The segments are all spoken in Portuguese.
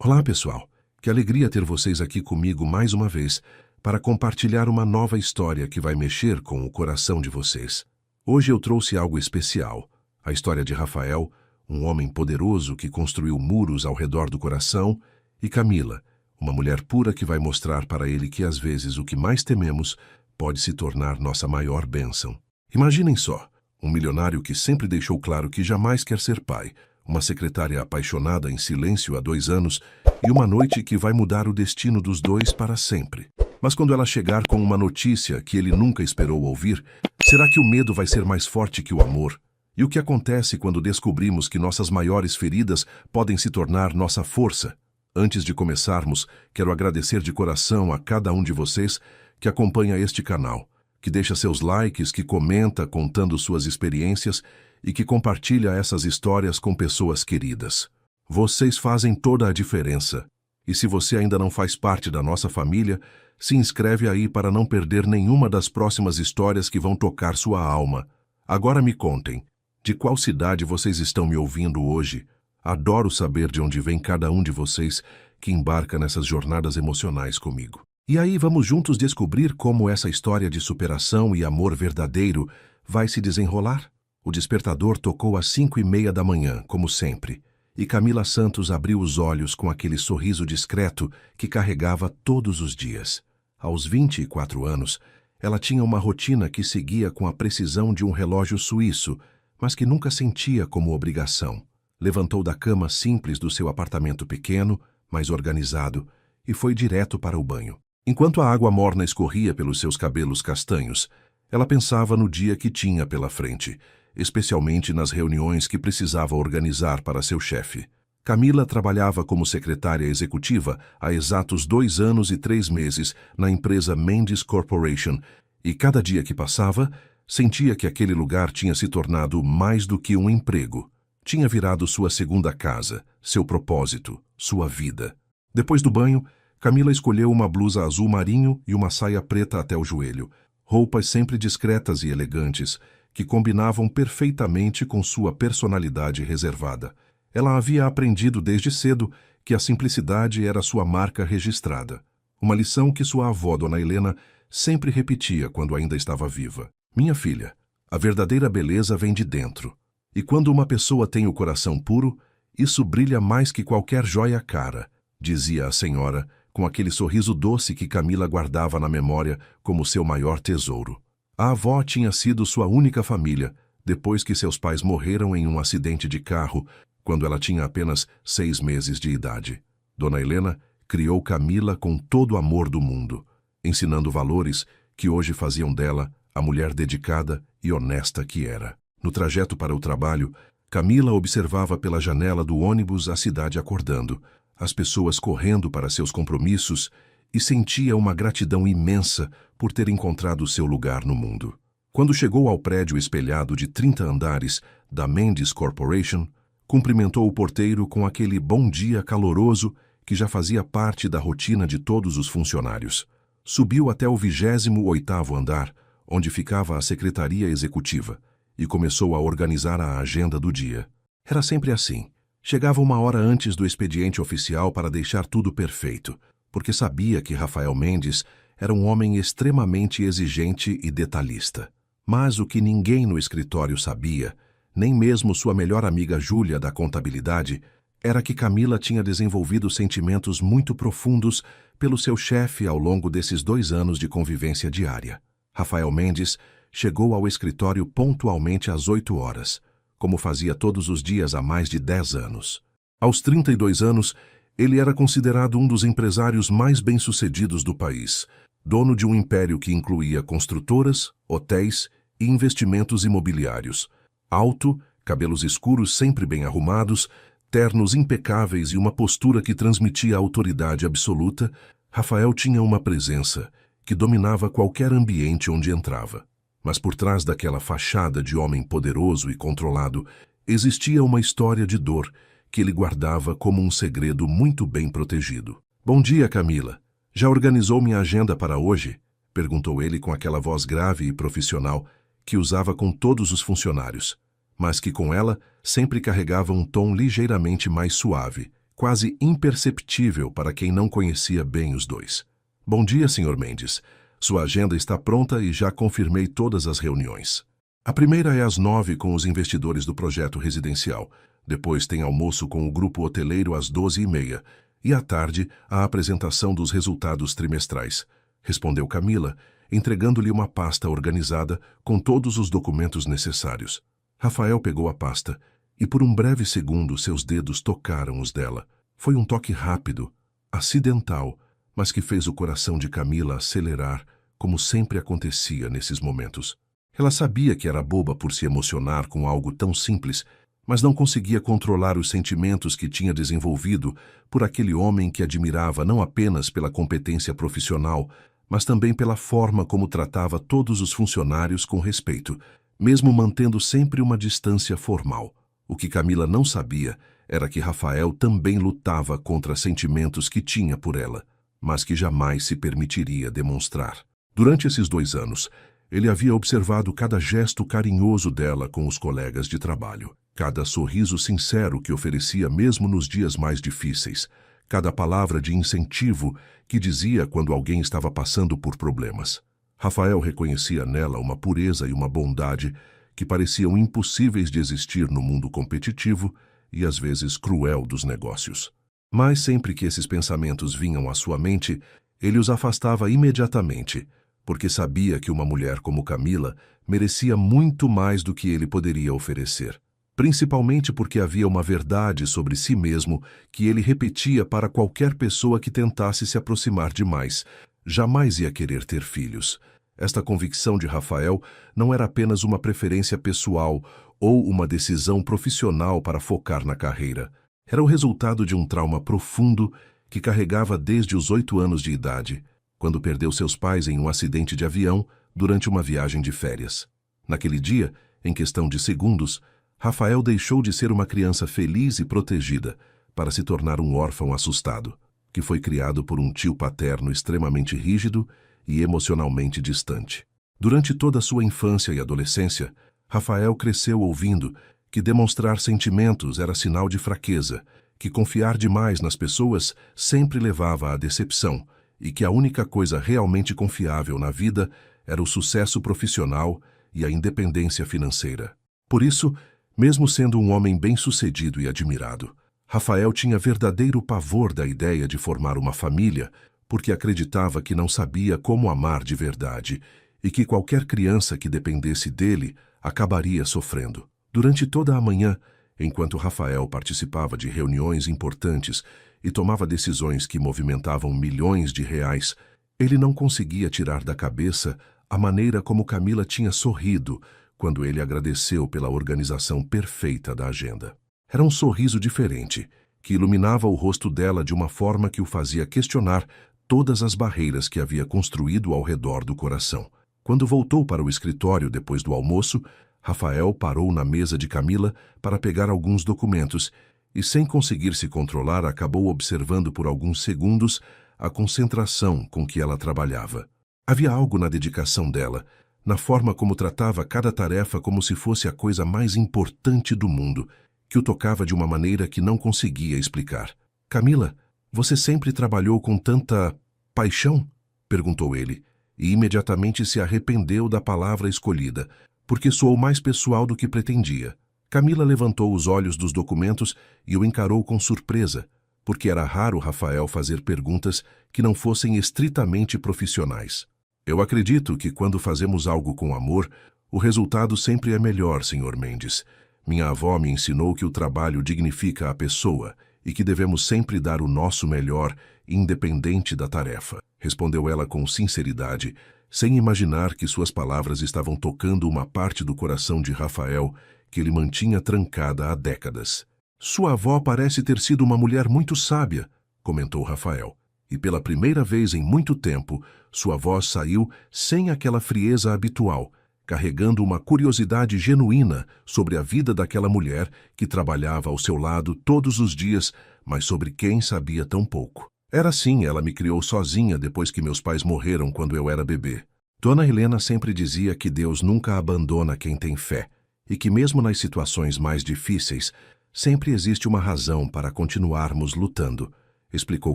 Olá, pessoal. Que alegria ter vocês aqui comigo mais uma vez para compartilhar uma nova história que vai mexer com o coração de vocês. Hoje eu trouxe algo especial, a história de Rafael, um homem poderoso que construiu muros ao redor do coração, e Camila, uma mulher pura que vai mostrar para ele que às vezes o que mais tememos pode se tornar nossa maior bênção. Imaginem só, um milionário que sempre deixou claro que jamais quer ser pai, uma secretária apaixonada em silêncio há 2 anos e uma noite que vai mudar o destino dos dois para sempre. Mas quando ela chegar com uma notícia que ele nunca esperou ouvir, será que o medo vai ser mais forte que o amor? E o que acontece quando descobrimos que nossas maiores feridas podem se tornar nossa força? Antes de começarmos, quero agradecer de coração a cada um de vocês que acompanha este canal, que deixa seus likes, que comenta contando suas experiências e que compartilha essas histórias com pessoas queridas. Vocês fazem toda a diferença. E se você ainda não faz parte da nossa família, se inscreve aí para não perder nenhuma das próximas histórias que vão tocar sua alma. Agora me contem, de qual cidade vocês estão me ouvindo hoje? Adoro saber de onde vem cada um de vocês que embarca nessas jornadas emocionais comigo. E aí vamos juntos descobrir como essa história de superação e amor verdadeiro vai se desenrolar? O despertador tocou às 5:30 da manhã, como sempre, e Camila Santos abriu os olhos com aquele sorriso discreto que carregava todos os dias. Aos 24 anos, ela tinha uma rotina que seguia com a precisão de um relógio suíço, mas que nunca sentia como obrigação. Levantou da cama simples do seu apartamento pequeno, mas organizado, e foi direto para o banho. Enquanto a água morna escorria pelos seus cabelos castanhos, ela pensava no dia que tinha pela frente, especialmente nas reuniões que precisava organizar para seu chefe. Camila trabalhava como secretária executiva há exatos 2 anos e 3 meses na empresa Mendes Corporation, e cada dia que passava, sentia que aquele lugar tinha se tornado mais do que um emprego. Tinha virado sua segunda casa, seu propósito, sua vida. Depois do banho, Camila escolheu uma blusa azul marinho e uma saia preta até o joelho, roupas sempre discretas e elegantes, que combinavam perfeitamente com sua personalidade reservada. Ela havia aprendido desde cedo que a simplicidade era sua marca registrada. Uma lição que sua avó, Dona Helena, sempre repetia quando ainda estava viva. Minha filha, a verdadeira beleza vem de dentro. E quando uma pessoa tem o coração puro, isso brilha mais que qualquer joia cara, dizia a senhora, com aquele sorriso doce que Camila guardava na memória como seu maior tesouro. A avó tinha sido sua única família, depois que seus pais morreram em um acidente de carro, quando ela tinha apenas 6 meses de idade. Dona Helena criou Camila com todo o amor do mundo, ensinando valores que hoje faziam dela a mulher dedicada e honesta que era. No trajeto para o trabalho, Camila observava pela janela do ônibus a cidade acordando, as pessoas correndo para seus compromissos, e sentia uma gratidão imensa por ter encontrado seu lugar no mundo. Quando chegou ao prédio espelhado de 30 andares da Mendes Corporation, cumprimentou o porteiro com aquele bom dia caloroso que já fazia parte da rotina de todos os funcionários. Subiu até o 28º andar, onde ficava a secretaria executiva, e começou a organizar a agenda do dia. Era sempre assim. Chegava 1 hora antes do expediente oficial para deixar tudo perfeito, porque sabia que Rafael Mendes era um homem extremamente exigente e detalhista. Mas o que ninguém no escritório sabia, nem mesmo sua melhor amiga Júlia da contabilidade, era que Camila tinha desenvolvido sentimentos muito profundos pelo seu chefe ao longo desses 2 anos de convivência diária. Rafael Mendes chegou ao escritório pontualmente às 8 horas, como fazia todos os dias há mais de 10 anos. Aos 32 anos, ele era considerado um dos empresários mais bem-sucedidos do país, dono de um império que incluía construtoras, hotéis e investimentos imobiliários. Alto, cabelos escuros sempre bem arrumados, ternos impecáveis e uma postura que transmitia autoridade absoluta, Rafael tinha uma presença que dominava qualquer ambiente onde entrava. Mas por trás daquela fachada de homem poderoso e controlado, existia uma história de dor que ele guardava como um segredo muito bem protegido. Bom dia, Camila. Já organizou minha agenda para hoje? Perguntou ele com aquela voz grave e profissional que usava com todos os funcionários, mas que com ela sempre carregava um tom ligeiramente mais suave, quase imperceptível para quem não conhecia bem os dois. Bom dia, Sr. Mendes. Sua agenda está pronta e já confirmei todas as reuniões. A primeira é às 9 com os investidores do projeto residencial. Depois tem almoço com o grupo hoteleiro às 12h30. E à tarde, a apresentação dos resultados trimestrais. Respondeu Camila, entregando-lhe uma pasta organizada com todos os documentos necessários. Rafael pegou a pasta e por um breve segundo seus dedos tocaram os dela. Foi um toque rápido, acidental, mas que fez o coração de Camila acelerar, como sempre acontecia nesses momentos. Ela sabia que era boba por se emocionar com algo tão simples, mas não conseguia controlar os sentimentos que tinha desenvolvido por aquele homem que admirava não apenas pela competência profissional, mas também pela forma como tratava todos os funcionários com respeito, mesmo mantendo sempre uma distância formal. O que Camila não sabia era que Rafael também lutava contra sentimentos que tinha por ela, mas que jamais se permitiria demonstrar. Durante esses 2 anos, ele havia observado cada gesto carinhoso dela com os colegas de trabalho, cada sorriso sincero que oferecia mesmo nos dias mais difíceis, cada palavra de incentivo que dizia quando alguém estava passando por problemas. Rafael reconhecia nela uma pureza e uma bondade que pareciam impossíveis de existir no mundo competitivo e às vezes cruel dos negócios. Mas sempre que esses pensamentos vinham à sua mente, ele os afastava imediatamente, porque sabia que uma mulher como Camila merecia muito mais do que ele poderia oferecer. Principalmente porque havia uma verdade sobre si mesmo que ele repetia para qualquer pessoa que tentasse se aproximar demais. Jamais ia querer ter filhos. Esta convicção de Rafael não era apenas uma preferência pessoal ou uma decisão profissional para focar na carreira. Era o resultado de um trauma profundo que carregava desde os 8 anos de idade, quando perdeu seus pais em um acidente de avião durante uma viagem de férias. Naquele dia, em questão de segundos, Rafael deixou de ser uma criança feliz e protegida para se tornar um órfão assustado, que foi criado por um tio paterno extremamente rígido e emocionalmente distante. Durante toda a sua infância e adolescência, Rafael cresceu ouvindo que demonstrar sentimentos era sinal de fraqueza, que confiar demais nas pessoas sempre levava à decepção e que a única coisa realmente confiável na vida era o sucesso profissional e a independência financeira. Por isso, mesmo sendo um homem bem-sucedido e admirado, Rafael tinha verdadeiro pavor da ideia de formar uma família porque acreditava que não sabia como amar de verdade e que qualquer criança que dependesse dele acabaria sofrendo. Durante toda a manhã, enquanto Rafael participava de reuniões importantes e tomava decisões que movimentavam milhões de reais, ele não conseguia tirar da cabeça a maneira como Camila tinha sorrido quando ele agradeceu pela organização perfeita da agenda. Era um sorriso diferente, que iluminava o rosto dela de uma forma que o fazia questionar todas as barreiras que havia construído ao redor do coração. Quando voltou para o escritório depois do almoço, Rafael parou na mesa de Camila para pegar alguns documentos e, sem conseguir se controlar, acabou observando por alguns segundos a concentração com que ela trabalhava. Havia algo na dedicação dela, na forma como tratava cada tarefa como se fosse a coisa mais importante do mundo, que o tocava de uma maneira que não conseguia explicar. «Camila, você sempre trabalhou com tanta paixão?» perguntou ele, e imediatamente se arrependeu da palavra escolhida, porque soou mais pessoal do que pretendia. Camila levantou os olhos dos documentos e o encarou com surpresa, porque era raro Rafael fazer perguntas que não fossem estritamente profissionais. «Eu acredito que quando fazemos algo com amor, o resultado sempre é melhor, Sr. Mendes. Minha avó me ensinou que o trabalho dignifica a pessoa e que devemos sempre dar o nosso melhor, independente da tarefa», respondeu ela com sinceridade, sem imaginar que suas palavras estavam tocando uma parte do coração de Rafael que ele mantinha trancada há décadas. «Sua avó parece ter sido uma mulher muito sábia», comentou Rafael, e pela primeira vez em muito tempo, sua voz saiu sem aquela frieza habitual, carregando uma curiosidade genuína sobre a vida daquela mulher que trabalhava ao seu lado todos os dias, mas sobre quem sabia tão pouco. «Era assim, ela me criou sozinha depois que meus pais morreram quando eu era bebê. Dona Helena sempre dizia que Deus nunca abandona quem tem fé, e que mesmo nas situações mais difíceis, Sempre existe uma razão para continuarmos lutando, explicou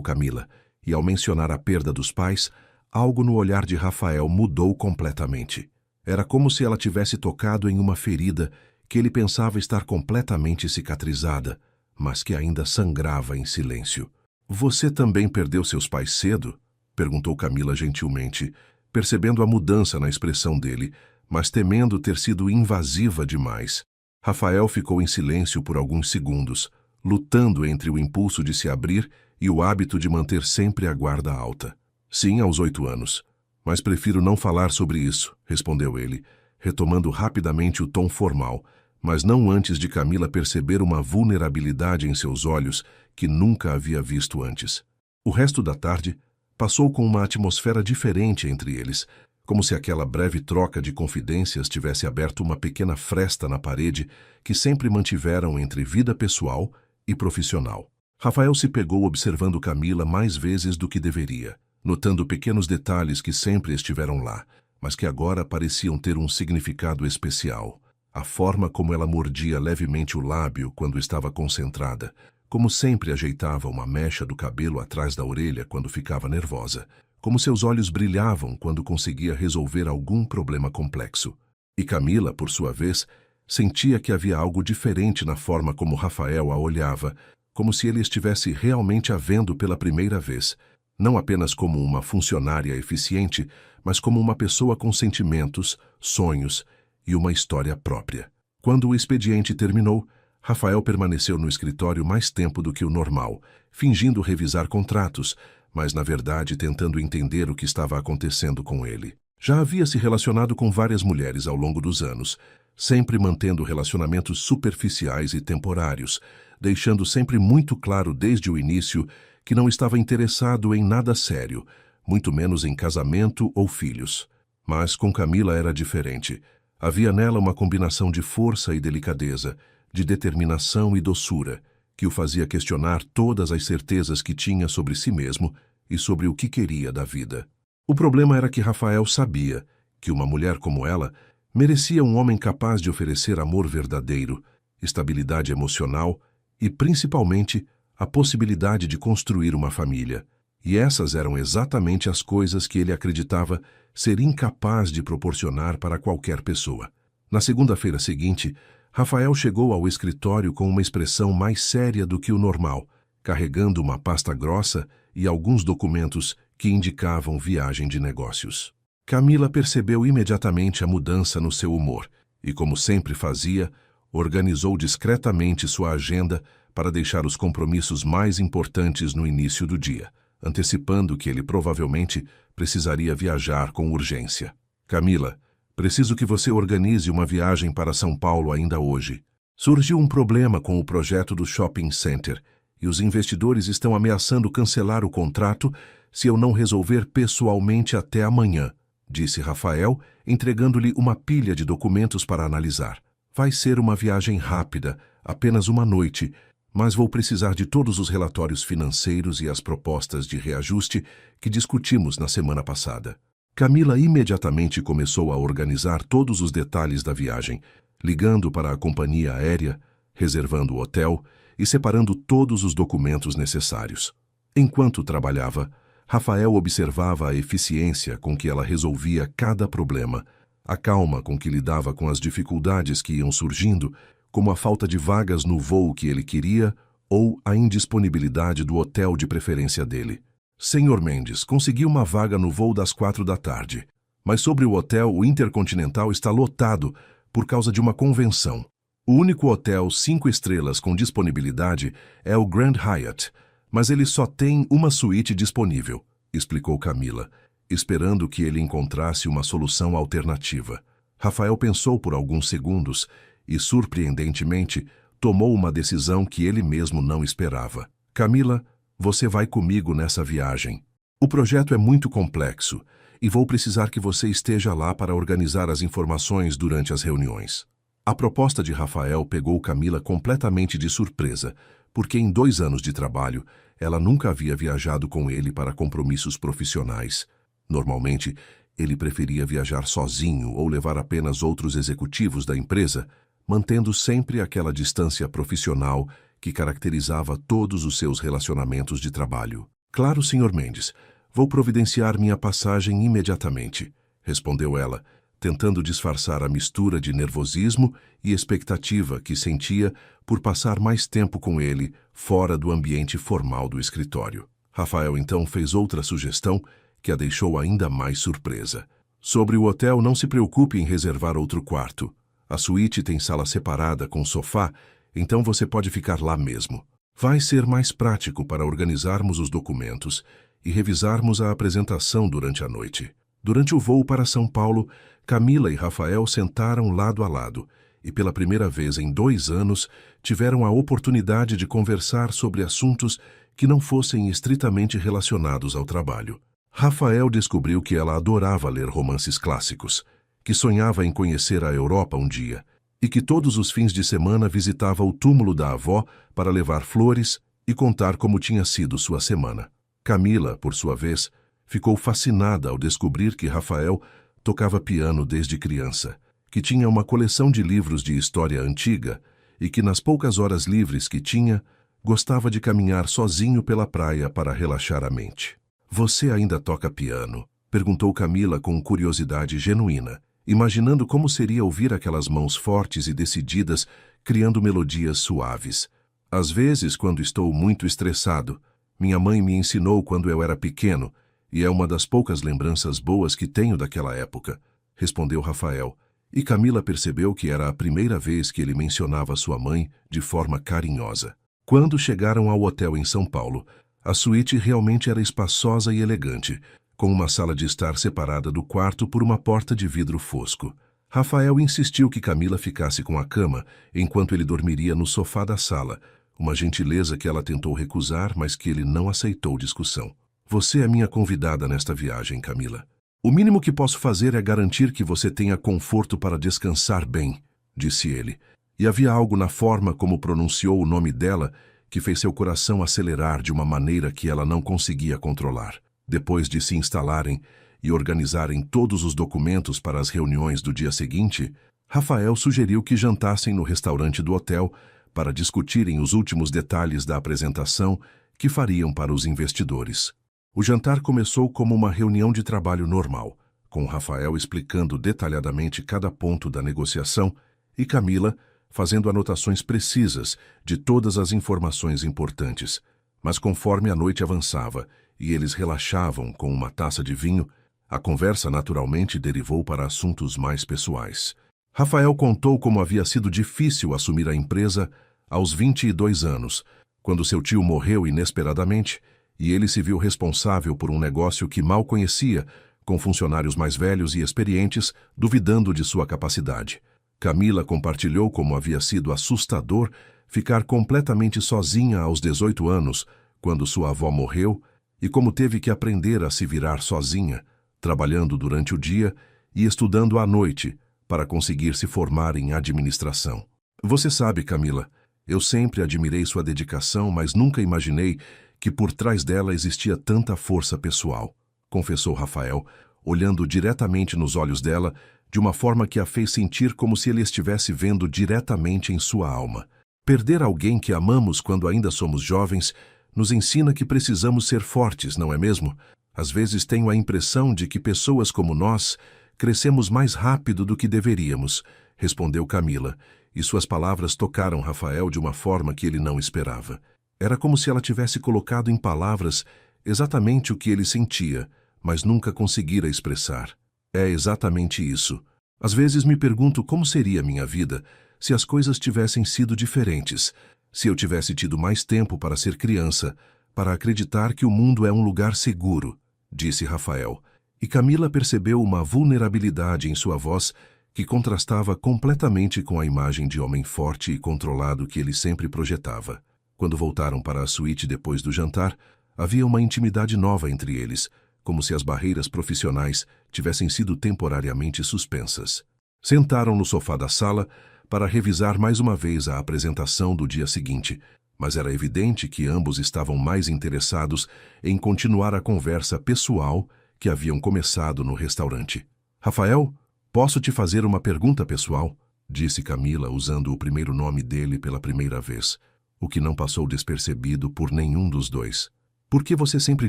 Camila, e ao mencionar a perda dos pais, algo no olhar de Rafael mudou completamente. Era como se ela tivesse tocado em uma ferida que ele pensava estar completamente cicatrizada, mas que ainda sangrava em silêncio. Você também perdeu seus pais cedo? Perguntou Camila gentilmente, percebendo a mudança na expressão dele, mas temendo ter sido invasiva demais. Rafael ficou em silêncio por alguns segundos, lutando entre o impulso de se abrir e o hábito de manter sempre a guarda alta. Sim, aos 8 anos. Mas prefiro não falar sobre isso, respondeu ele, retomando rapidamente o tom formal, mas não antes de Camila perceber uma vulnerabilidade em seus olhos que nunca havia visto antes. O resto da tarde passou com uma atmosfera diferente entre eles, como se aquela breve troca de confidências tivesse aberto uma pequena fresta na parede que sempre mantiveram entre vida pessoal e profissional. Rafael se pegou observando Camila mais vezes do que deveria, notando pequenos detalhes que sempre estiveram lá, mas que agora pareciam ter um significado especial. A forma como ela mordia levemente o lábio quando estava concentrada, como sempre ajeitava uma mecha do cabelo atrás da orelha quando ficava nervosa, como seus olhos brilhavam quando conseguia resolver algum problema complexo. E Camila, por sua vez, sentia que havia algo diferente na forma como Rafael a olhava, como se ele estivesse realmente a vendo pela primeira vez, não apenas como uma funcionária eficiente, mas como uma pessoa com sentimentos, sonhos e uma história própria. Quando o expediente terminou, Rafael permaneceu no escritório mais tempo do que o normal, fingindo revisar contratos, mas na verdade tentando entender o que estava acontecendo com ele. Já havia se relacionado com várias mulheres ao longo dos anos, sempre mantendo relacionamentos superficiais e temporários, deixando sempre muito claro desde o início que não estava interessado em nada sério, muito menos em casamento ou filhos. Mas com Camila era diferente. Havia nela uma combinação de força e delicadeza, de determinação e doçura, que o fazia questionar todas as certezas que tinha sobre si mesmo e sobre o que queria da vida. O problema era que Rafael sabia que uma mulher como ela merecia um homem capaz de oferecer amor verdadeiro, estabilidade emocional e, principalmente, a possibilidade de construir uma família. E essas eram exatamente as coisas que ele acreditava ser incapaz de proporcionar para qualquer pessoa. Na segunda-feira seguinte, Rafael chegou ao escritório com uma expressão mais séria do que o normal, carregando uma pasta grossa e alguns documentos que indicavam viagem de negócios. Camila percebeu imediatamente a mudança no seu humor e, como sempre fazia, organizou discretamente sua agenda para deixar os compromissos mais importantes no início do dia, antecipando que ele provavelmente precisaria viajar com urgência. Camila, preciso que você organize uma viagem para São Paulo ainda hoje. Surgiu um problema com o projeto do shopping center e os investidores estão ameaçando cancelar o contrato se eu não resolver pessoalmente até amanhã, disse Rafael, entregando-lhe uma pilha de documentos para analisar. Vai ser uma viagem rápida, apenas uma noite, mas vou precisar de todos os relatórios financeiros e as propostas de reajuste que discutimos na semana passada. Camila imediatamente começou a organizar todos os detalhes da viagem, ligando para a companhia aérea, reservando o hotel e separando todos os documentos necessários. Enquanto trabalhava, Rafael observava a eficiência com que ela resolvia cada problema, a calma com que lidava com as dificuldades que iam surgindo, como a falta de vagas no voo que ele queria ou a indisponibilidade do hotel de preferência dele. Senhor Mendes, consegui uma vaga no voo das 4 da tarde, mas sobre o hotel, o Intercontinental está lotado por causa de uma convenção. O único hotel 5 estrelas com disponibilidade é o Grand Hyatt, mas ele só tem uma suíte disponível, explicou Camila, esperando que ele encontrasse uma solução alternativa. Rafael pensou por alguns segundos e, surpreendentemente, tomou uma decisão que ele mesmo não esperava. Camila, você vai comigo nessa viagem. O projeto é muito complexo e vou precisar que você esteja lá para organizar as informações durante as reuniões. A proposta de Rafael pegou Camila completamente de surpresa, porque em 2 anos de trabalho, ela nunca havia viajado com ele para compromissos profissionais. Normalmente, ele preferia viajar sozinho ou levar apenas outros executivos da empresa, mantendo sempre aquela distância profissional que caracterizava todos os seus relacionamentos de trabalho. Claro, Sr. Mendes, vou providenciar minha passagem imediatamente, respondeu ela, tentando disfarçar a mistura de nervosismo e expectativa que sentia por passar mais tempo com ele fora do ambiente formal do escritório. Rafael então fez outra sugestão que a deixou ainda mais surpresa. Sobre o hotel, não se preocupe em reservar outro quarto. A suíte tem sala separada com sofá, então você pode ficar lá mesmo. Vai ser mais prático para organizarmos os documentos e revisarmos a apresentação durante a noite. Durante o voo para São Paulo, Camila e Rafael sentaram lado a lado e, pela primeira vez em 2 anos, tiveram a oportunidade de conversar sobre assuntos que não fossem estritamente relacionados ao trabalho. Rafael descobriu que ela adorava ler romances clássicos, que sonhava em conhecer a Europa um dia e que todos os fins de semana visitava o túmulo da avó para levar flores e contar como tinha sido sua semana. Camila, por sua vez, ficou fascinada ao descobrir que Rafael tocava piano desde criança, que tinha uma coleção de livros de história antiga e que, nas poucas horas livres que tinha, gostava de caminhar sozinho pela praia para relaxar a mente. «Você ainda toca piano?» perguntou Camila com curiosidade genuína, imaginando como seria ouvir aquelas mãos fortes e decididas criando melodias suaves. «Às vezes, quando estou muito estressado, minha mãe me ensinou quando eu era pequeno, e é uma das poucas lembranças boas que tenho daquela época», respondeu Rafael, e Camila percebeu que era a primeira vez que ele mencionava sua mãe de forma carinhosa. Quando chegaram ao hotel em São Paulo, a suíte realmente era espaçosa e elegante, com uma sala de estar separada do quarto por uma porta de vidro fosco. Rafael insistiu que Camila ficasse com a cama, enquanto ele dormiria no sofá da sala, uma gentileza que ela tentou recusar, mas que ele não aceitou discussão. «Você é minha convidada nesta viagem, Camila. O mínimo que posso fazer é garantir que você tenha conforto para descansar bem», disse ele. E havia algo na forma como pronunciou o nome dela que fez seu coração acelerar de uma maneira que ela não conseguia controlar. Depois de se instalarem e organizarem todos os documentos para as reuniões do dia seguinte, Rafael sugeriu que jantassem no restaurante do hotel para discutirem os últimos detalhes da apresentação que fariam para os investidores. O jantar começou como uma reunião de trabalho normal, com Rafael explicando detalhadamente cada ponto da negociação e Camila fazendo anotações precisas de todas as informações importantes. Mas conforme a noite avançava e eles relaxavam com uma taça de vinho, a conversa naturalmente derivou para assuntos mais pessoais. Rafael contou como havia sido difícil assumir a empresa aos 22 anos, quando seu tio morreu inesperadamente e ele se viu responsável por um negócio que mal conhecia, com funcionários mais velhos e experientes duvidando de sua capacidade. Camila compartilhou como havia sido assustador ficar completamente sozinha aos 18 anos, quando sua avó morreu, e como teve que aprender a se virar sozinha, trabalhando durante o dia e estudando à noite para conseguir se formar em administração. «Você sabe, Camila, eu sempre admirei sua dedicação, mas nunca imaginei que por trás dela existia tanta força pessoal», confessou Rafael, olhando diretamente nos olhos dela, de uma forma que a fez sentir como se ele estivesse vendo diretamente em sua alma. «Perder alguém que amamos quando ainda somos jovens nos ensina que precisamos ser fortes, não é mesmo? Às vezes tenho a impressão de que pessoas como nós crescemos mais rápido do que deveríamos», respondeu Camila, e suas palavras tocaram Rafael de uma forma que ele não esperava. Era como se ela tivesse colocado em palavras exatamente o que ele sentia, mas nunca conseguira expressar. «É exatamente isso. Às vezes me pergunto como seria minha vida se as coisas tivessem sido diferentes, se eu tivesse tido mais tempo para ser criança, para acreditar que o mundo é um lugar seguro», disse Rafael. E Camila percebeu uma vulnerabilidade em sua voz que contrastava completamente com a imagem de homem forte e controlado que ele sempre projetava. Quando voltaram para a suíte depois do jantar, havia uma intimidade nova entre eles, como se as barreiras profissionais tivessem sido temporariamente suspensas. Sentaram no sofá da sala para revisar mais uma vez a apresentação do dia seguinte, mas era evidente que ambos estavam mais interessados em continuar a conversa pessoal que haviam começado no restaurante. «Rafael, posso te fazer uma pergunta pessoal?», disse Camila, usando o primeiro nome dele pela primeira vez, o que não passou despercebido por nenhum dos dois. Por que você sempre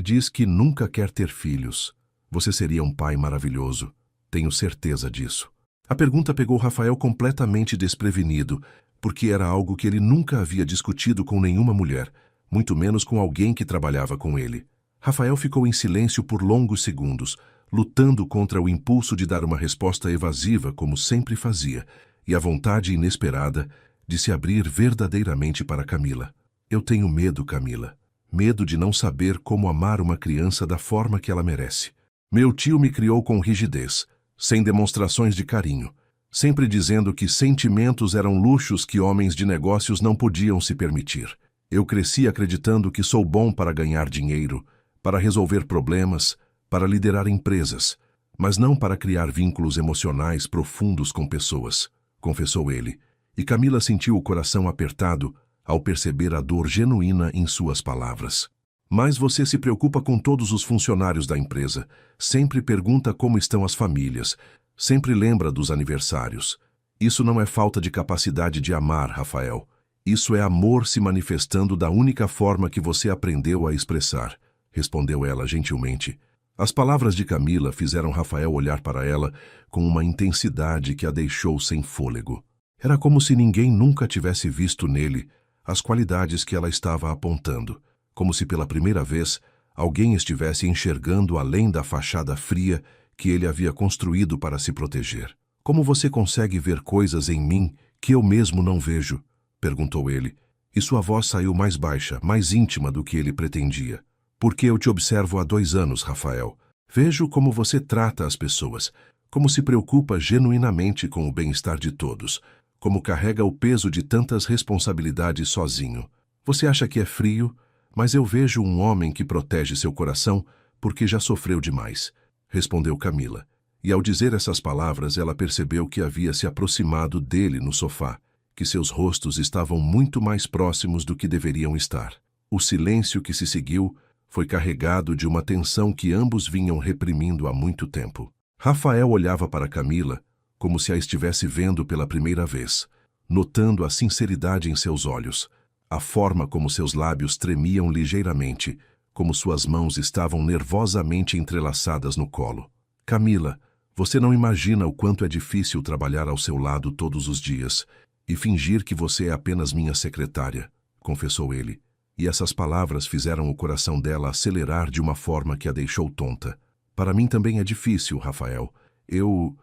diz que nunca quer ter filhos? Você seria um pai maravilhoso. Tenho certeza disso. A pergunta pegou Rafael completamente desprevenido, porque era algo que ele nunca havia discutido com nenhuma mulher, muito menos com alguém que trabalhava com ele. Rafael ficou em silêncio por longos segundos, lutando contra o impulso de dar uma resposta evasiva, como sempre fazia, e a vontade inesperada de se abrir verdadeiramente para Camila. Eu tenho medo, Camila. Medo de não saber como amar uma criança da forma que ela merece. Meu tio me criou com rigidez, sem demonstrações de carinho, sempre dizendo que sentimentos eram luxos que homens de negócios não podiam se permitir. Eu cresci acreditando que sou bom para ganhar dinheiro, para resolver problemas, para liderar empresas, mas não para criar vínculos emocionais profundos com pessoas, confessou ele, e Camila sentiu o coração apertado ao perceber a dor genuína em suas palavras. Mas você se preocupa com todos os funcionários da empresa, sempre pergunta como estão as famílias, sempre lembra dos aniversários. Isso não é falta de capacidade de amar, Rafael. Isso é amor se manifestando da única forma que você aprendeu a expressar, respondeu ela gentilmente. As palavras de Camila fizeram Rafael olhar para ela com uma intensidade que a deixou sem fôlego. Era como se ninguém nunca tivesse visto nele as qualidades que ela estava apontando, como se pela primeira vez alguém estivesse enxergando além da fachada fria que ele havia construído para se proteger. Como você consegue ver coisas em mim que eu mesmo não vejo? Perguntou ele, e sua voz saiu mais baixa, mais íntima do que ele pretendia. Porque eu te observo há 2 anos, Rafael. Vejo como você trata as pessoas, como se preocupa genuinamente com o bem-estar de todos, como carrega o peso de tantas responsabilidades sozinho. Você acha que é frio, mas eu vejo um homem que protege seu coração porque já sofreu demais, respondeu Camila. E ao dizer essas palavras, ela percebeu que havia se aproximado dele no sofá, que seus rostos estavam muito mais próximos do que deveriam estar. O silêncio que se seguiu foi carregado de uma tensão que ambos vinham reprimindo há muito tempo. Rafael olhava para Camila como se a estivesse vendo pela primeira vez, notando a sinceridade em seus olhos, a forma como seus lábios tremiam ligeiramente, como suas mãos estavam nervosamente entrelaçadas no colo. Camila, você não imagina o quanto é difícil trabalhar ao seu lado todos os dias e fingir que você é apenas minha secretária, confessou ele. E essas palavras fizeram o coração dela acelerar de uma forma que a deixou tonta. Para mim também é difícil, Rafael. Eu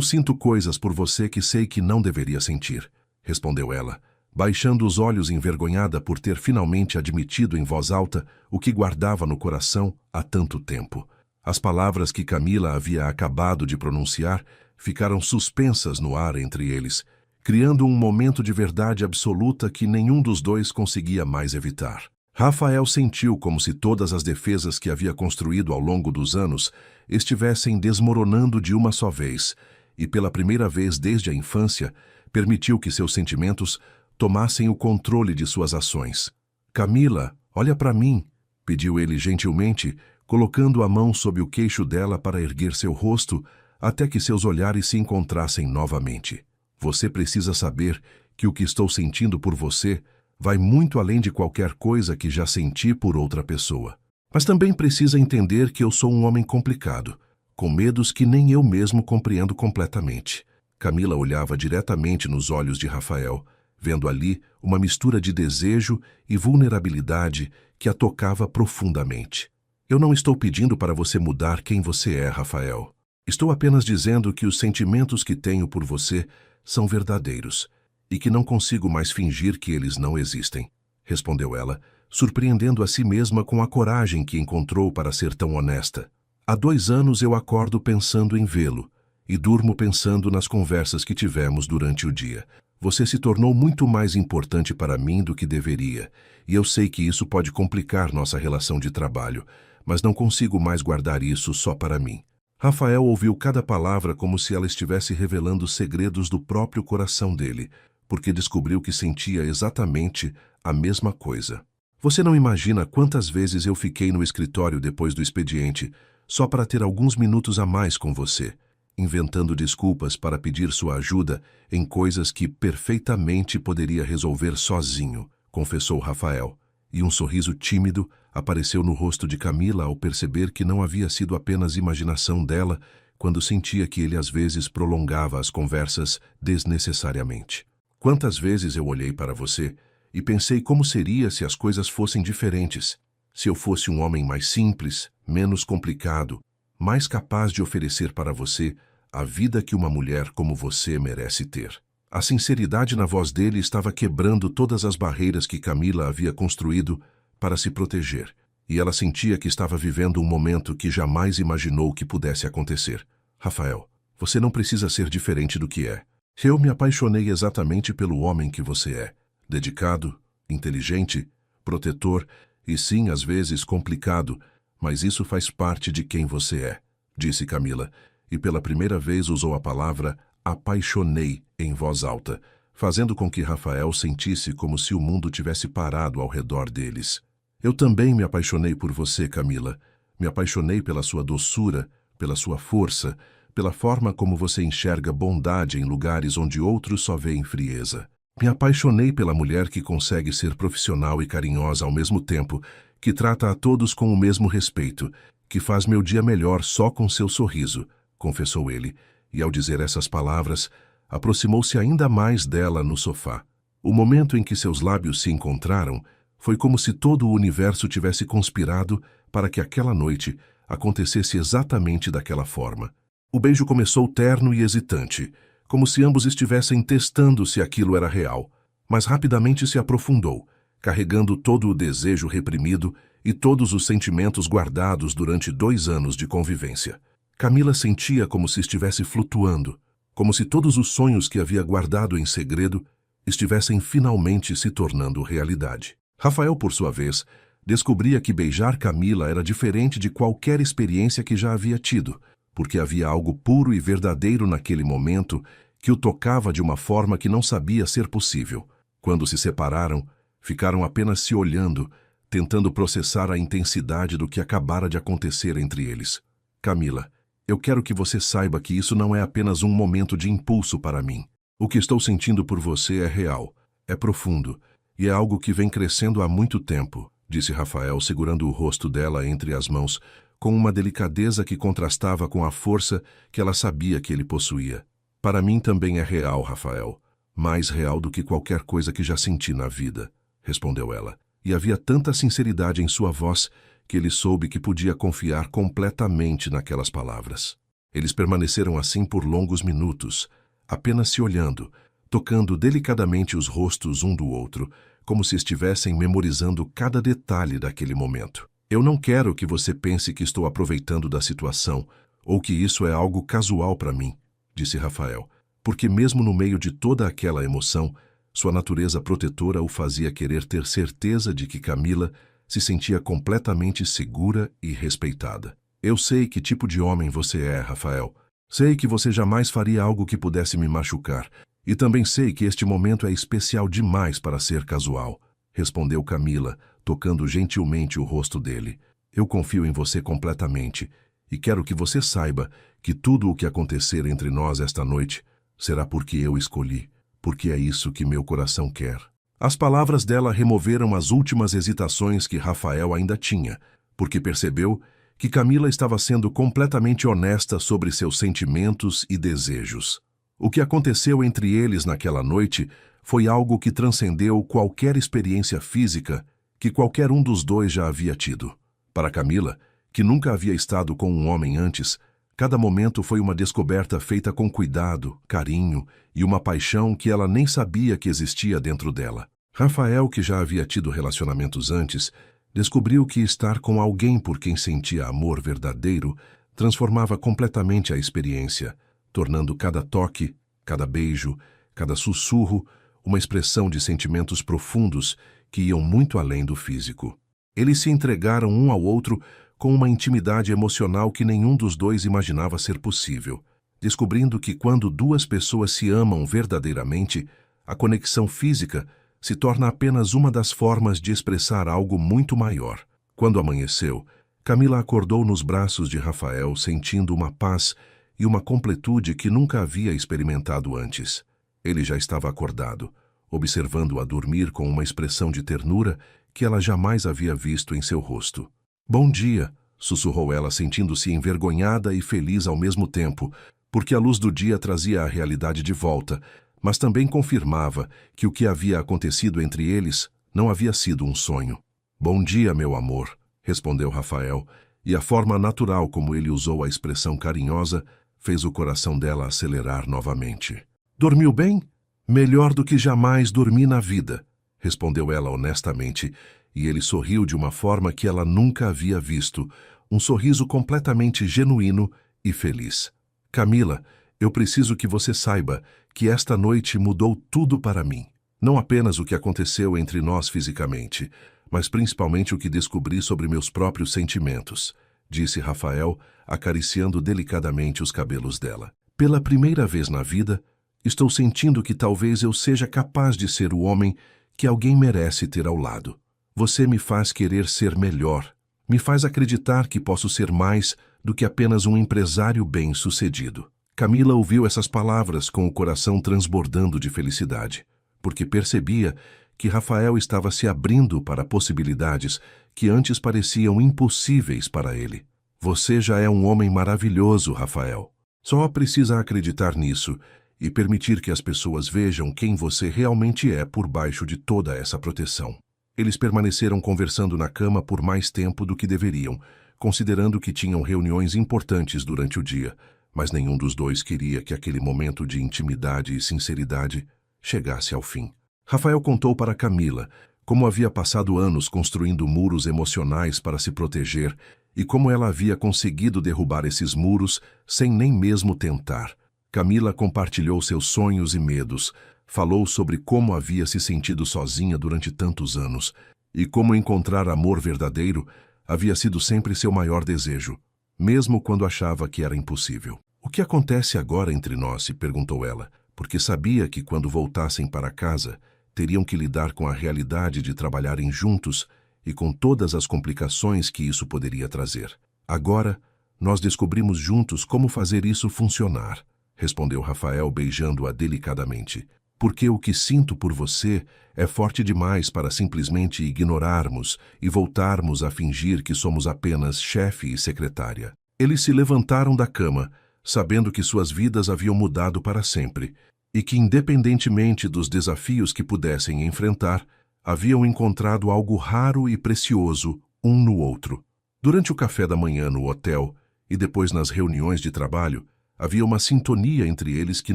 sinto coisas por você que sei que não deveria sentir, respondeu ela, baixando os olhos envergonhada por ter finalmente admitido em voz alta o que guardava no coração há tanto tempo. As palavras que Camila havia acabado de pronunciar ficaram suspensas no ar entre eles, criando um momento de verdade absoluta que nenhum dos dois conseguia mais evitar. Rafael sentiu como se todas as defesas que havia construído ao longo dos anos estivessem desmoronando de uma só vez, e pela primeira vez desde a infância, permitiu que seus sentimentos tomassem o controle de suas ações. Camila, olha para mim, pediu ele gentilmente, colocando a mão sob o queixo dela para erguer seu rosto até que seus olhares se encontrassem novamente. Você precisa saber que o que estou sentindo por você vai muito além de qualquer coisa que já senti por outra pessoa. Mas também precisa entender que eu sou um homem complicado, com medos que nem eu mesmo compreendo completamente. Camila olhava diretamente nos olhos de Rafael, vendo ali uma mistura de desejo e vulnerabilidade que a tocava profundamente. Eu não estou pedindo para você mudar quem você é, Rafael. Estou apenas dizendo que os sentimentos que tenho por você são verdadeiros e que não consigo mais fingir que eles não existem, respondeu ela, surpreendendo a si mesma com a coragem que encontrou para ser tão honesta. Há 2 anos eu acordo pensando em vê-lo e durmo pensando nas conversas que tivemos durante o dia. Você se tornou muito mais importante para mim do que deveria, e eu sei que isso pode complicar nossa relação de trabalho, mas não consigo mais guardar isso só para mim. Rafael ouviu cada palavra como se ela estivesse revelando segredos do próprio coração dele, porque descobriu que sentia exatamente a mesma coisa. Você não imagina quantas vezes eu fiquei no escritório depois do expediente, só para ter alguns minutos a mais com você. inventando desculpas para pedir sua ajuda em coisas que perfeitamente poderia resolver sozinho, confessou Rafael, e um sorriso tímido apareceu no rosto de Camila ao perceber que não havia sido apenas imaginação dela quando sentia que ele às vezes prolongava as conversas desnecessariamente. Quantas vezes eu olhei para você e pensei como seria se as coisas fossem diferentes, se eu fosse um homem mais simples, menos complicado, mais capaz de oferecer para você a vida que uma mulher como você merece ter. A sinceridade na voz dele estava quebrando todas as barreiras que Camila havia construído para se proteger, e ela sentia que estava vivendo um momento que jamais imaginou que pudesse acontecer. Rafael, você não precisa ser diferente do que é. Eu me apaixonei exatamente pelo homem que você é. Dedicado, inteligente, protetor e sim, às vezes, complicado, mas isso faz parte de quem você é, disse Camila, e pela primeira vez usou a palavra apaixonei em voz alta, fazendo com que Rafael sentisse como se o mundo tivesse parado ao redor deles. Eu também me apaixonei por você, Camila. Me apaixonei pela sua doçura, pela sua força, pela forma como você enxerga bondade em lugares onde outros só veem frieza. Me apaixonei pela mulher que consegue ser profissional e carinhosa ao mesmo tempo, que trata a todos com o mesmo respeito, que faz meu dia melhor só com seu sorriso, confessou ele, e ao dizer essas palavras, aproximou-se ainda mais dela no sofá. O momento em que seus lábios se encontraram foi como se todo o universo tivesse conspirado para que aquela noite acontecesse exatamente daquela forma. O beijo começou terno e hesitante, como se ambos estivessem testando se aquilo era real, mas rapidamente se aprofundou, carregando todo o desejo reprimido e todos os sentimentos guardados durante 2 anos de convivência. Camila sentia como se estivesse flutuando, como se todos os sonhos que havia guardado em segredo estivessem finalmente se tornando realidade. Rafael, por sua vez, descobria que beijar Camila era diferente de qualquer experiência que já havia tido, porque havia algo puro e verdadeiro naquele momento que o tocava de uma forma que não sabia ser possível. Quando se separaram, ficaram apenas se olhando, tentando processar a intensidade do que acabara de acontecer entre eles. Camila, eu quero que você saiba que isso não é apenas um momento de impulso para mim. O que estou sentindo por você é real, é profundo, e é algo que vem crescendo há muito tempo, disse Rafael, segurando o rosto dela entre as mãos, com uma delicadeza que contrastava com a força que ela sabia que ele possuía. Para mim também é real, Rafael, mais real do que qualquer coisa que já senti na vida, respondeu ela, e havia tanta sinceridade em sua voz que ele soube que podia confiar completamente naquelas palavras. Eles permaneceram assim por longos minutos, apenas se olhando, tocando delicadamente os rostos um do outro, como se estivessem memorizando cada detalhe daquele momento. Eu não quero que você pense que estou aproveitando da situação ou que isso é algo casual para mim, disse Rafael, porque mesmo no meio de toda aquela emoção, sua natureza protetora o fazia querer ter certeza de que Camila se sentia completamente segura e respeitada. Eu sei que tipo de homem você é, Rafael. Sei que você jamais faria algo que pudesse me machucar. E também sei que este momento é especial demais para ser casual, respondeu Camila, tocando gentilmente o rosto dele. Eu confio em você completamente e quero que você saiba que tudo o que acontecer entre nós esta noite será porque eu escolhi, porque é isso que meu coração quer. As palavras dela removeram as últimas hesitações que Rafael ainda tinha, porque percebeu que Camila estava sendo completamente honesta sobre seus sentimentos e desejos. O que aconteceu entre eles naquela noite foi algo que transcendeu qualquer experiência física que qualquer um dos dois já havia tido. Para Camila, que nunca havia estado com um homem antes, cada momento foi uma descoberta feita com cuidado, carinho e uma paixão que ela nem sabia que existia dentro dela. Rafael, que já havia tido relacionamentos antes, descobriu que estar com alguém por quem sentia amor verdadeiro transformava completamente a experiência, tornando cada toque, cada beijo, cada sussurro uma expressão de sentimentos profundos que iam muito além do físico. Eles se entregaram um ao outro com uma intimidade emocional que nenhum dos dois imaginava ser possível, descobrindo que quando 2 pessoas se amam verdadeiramente, a conexão física se torna apenas uma das formas de expressar algo muito maior. Quando amanheceu, Camila acordou nos braços de Rafael, sentindo uma paz e uma completude que nunca havia experimentado antes. Ele já estava acordado, observando-a dormir com uma expressão de ternura que ela jamais havia visto em seu rosto. "Bom dia", sussurrou ela, sentindo-se envergonhada e feliz ao mesmo tempo, porque a luz do dia trazia a realidade de volta, mas também confirmava que o que havia acontecido entre eles não havia sido um sonho. "Bom dia, meu amor", respondeu Rafael, e a forma natural como ele usou a expressão carinhosa fez o coração dela acelerar novamente. "Dormiu bem? Melhor do que jamais dormi na vida", respondeu ela honestamente, e ele sorriu de uma forma que ela nunca havia visto, um sorriso completamente genuíno e feliz. "Camila, eu preciso que você saiba que esta noite mudou tudo para mim. Não apenas o que aconteceu entre nós fisicamente, mas principalmente o que descobri sobre meus próprios sentimentos", disse Rafael, acariciando delicadamente os cabelos dela. "Pela primeira vez na vida, estou sentindo que talvez eu seja capaz de ser o homem que alguém merece ter ao lado. Você me faz querer ser melhor, me faz acreditar que posso ser mais do que apenas um empresário bem-sucedido." Camila ouviu essas palavras com o coração transbordando de felicidade, porque percebia que Rafael estava se abrindo para possibilidades que antes pareciam impossíveis para ele. "Você já é um homem maravilhoso, Rafael. Só precisa acreditar nisso e permitir que as pessoas vejam quem você realmente é por baixo de toda essa proteção." Eles permaneceram conversando na cama por mais tempo do que deveriam, considerando que tinham reuniões importantes durante o dia, mas nenhum dos dois queria que aquele momento de intimidade e sinceridade chegasse ao fim. Rafael contou para Camila como havia passado anos construindo muros emocionais para se proteger e como ela havia conseguido derrubar esses muros sem nem mesmo tentar. Camila compartilhou seus sonhos e medos, falou sobre como havia se sentido sozinha durante tantos anos e como encontrar amor verdadeiro havia sido sempre seu maior desejo, mesmo quando achava que era impossível. "O que acontece agora entre nós?", se perguntou ela, porque sabia que quando voltassem para casa, teriam que lidar com a realidade de trabalharem juntos e com todas as complicações que isso poderia trazer. "Agora, nós descobrimos juntos como fazer isso funcionar", respondeu Rafael, beijando-a delicadamente. "Porque o que sinto por você é forte demais para simplesmente ignorarmos e voltarmos a fingir que somos apenas chefe e secretária." Eles se levantaram da cama, sabendo que suas vidas haviam mudado para sempre, e que, independentemente dos desafios que pudessem enfrentar, haviam encontrado algo raro e precioso um no outro. Durante o café da manhã no hotel e depois nas reuniões de trabalho, havia uma sintonia entre eles que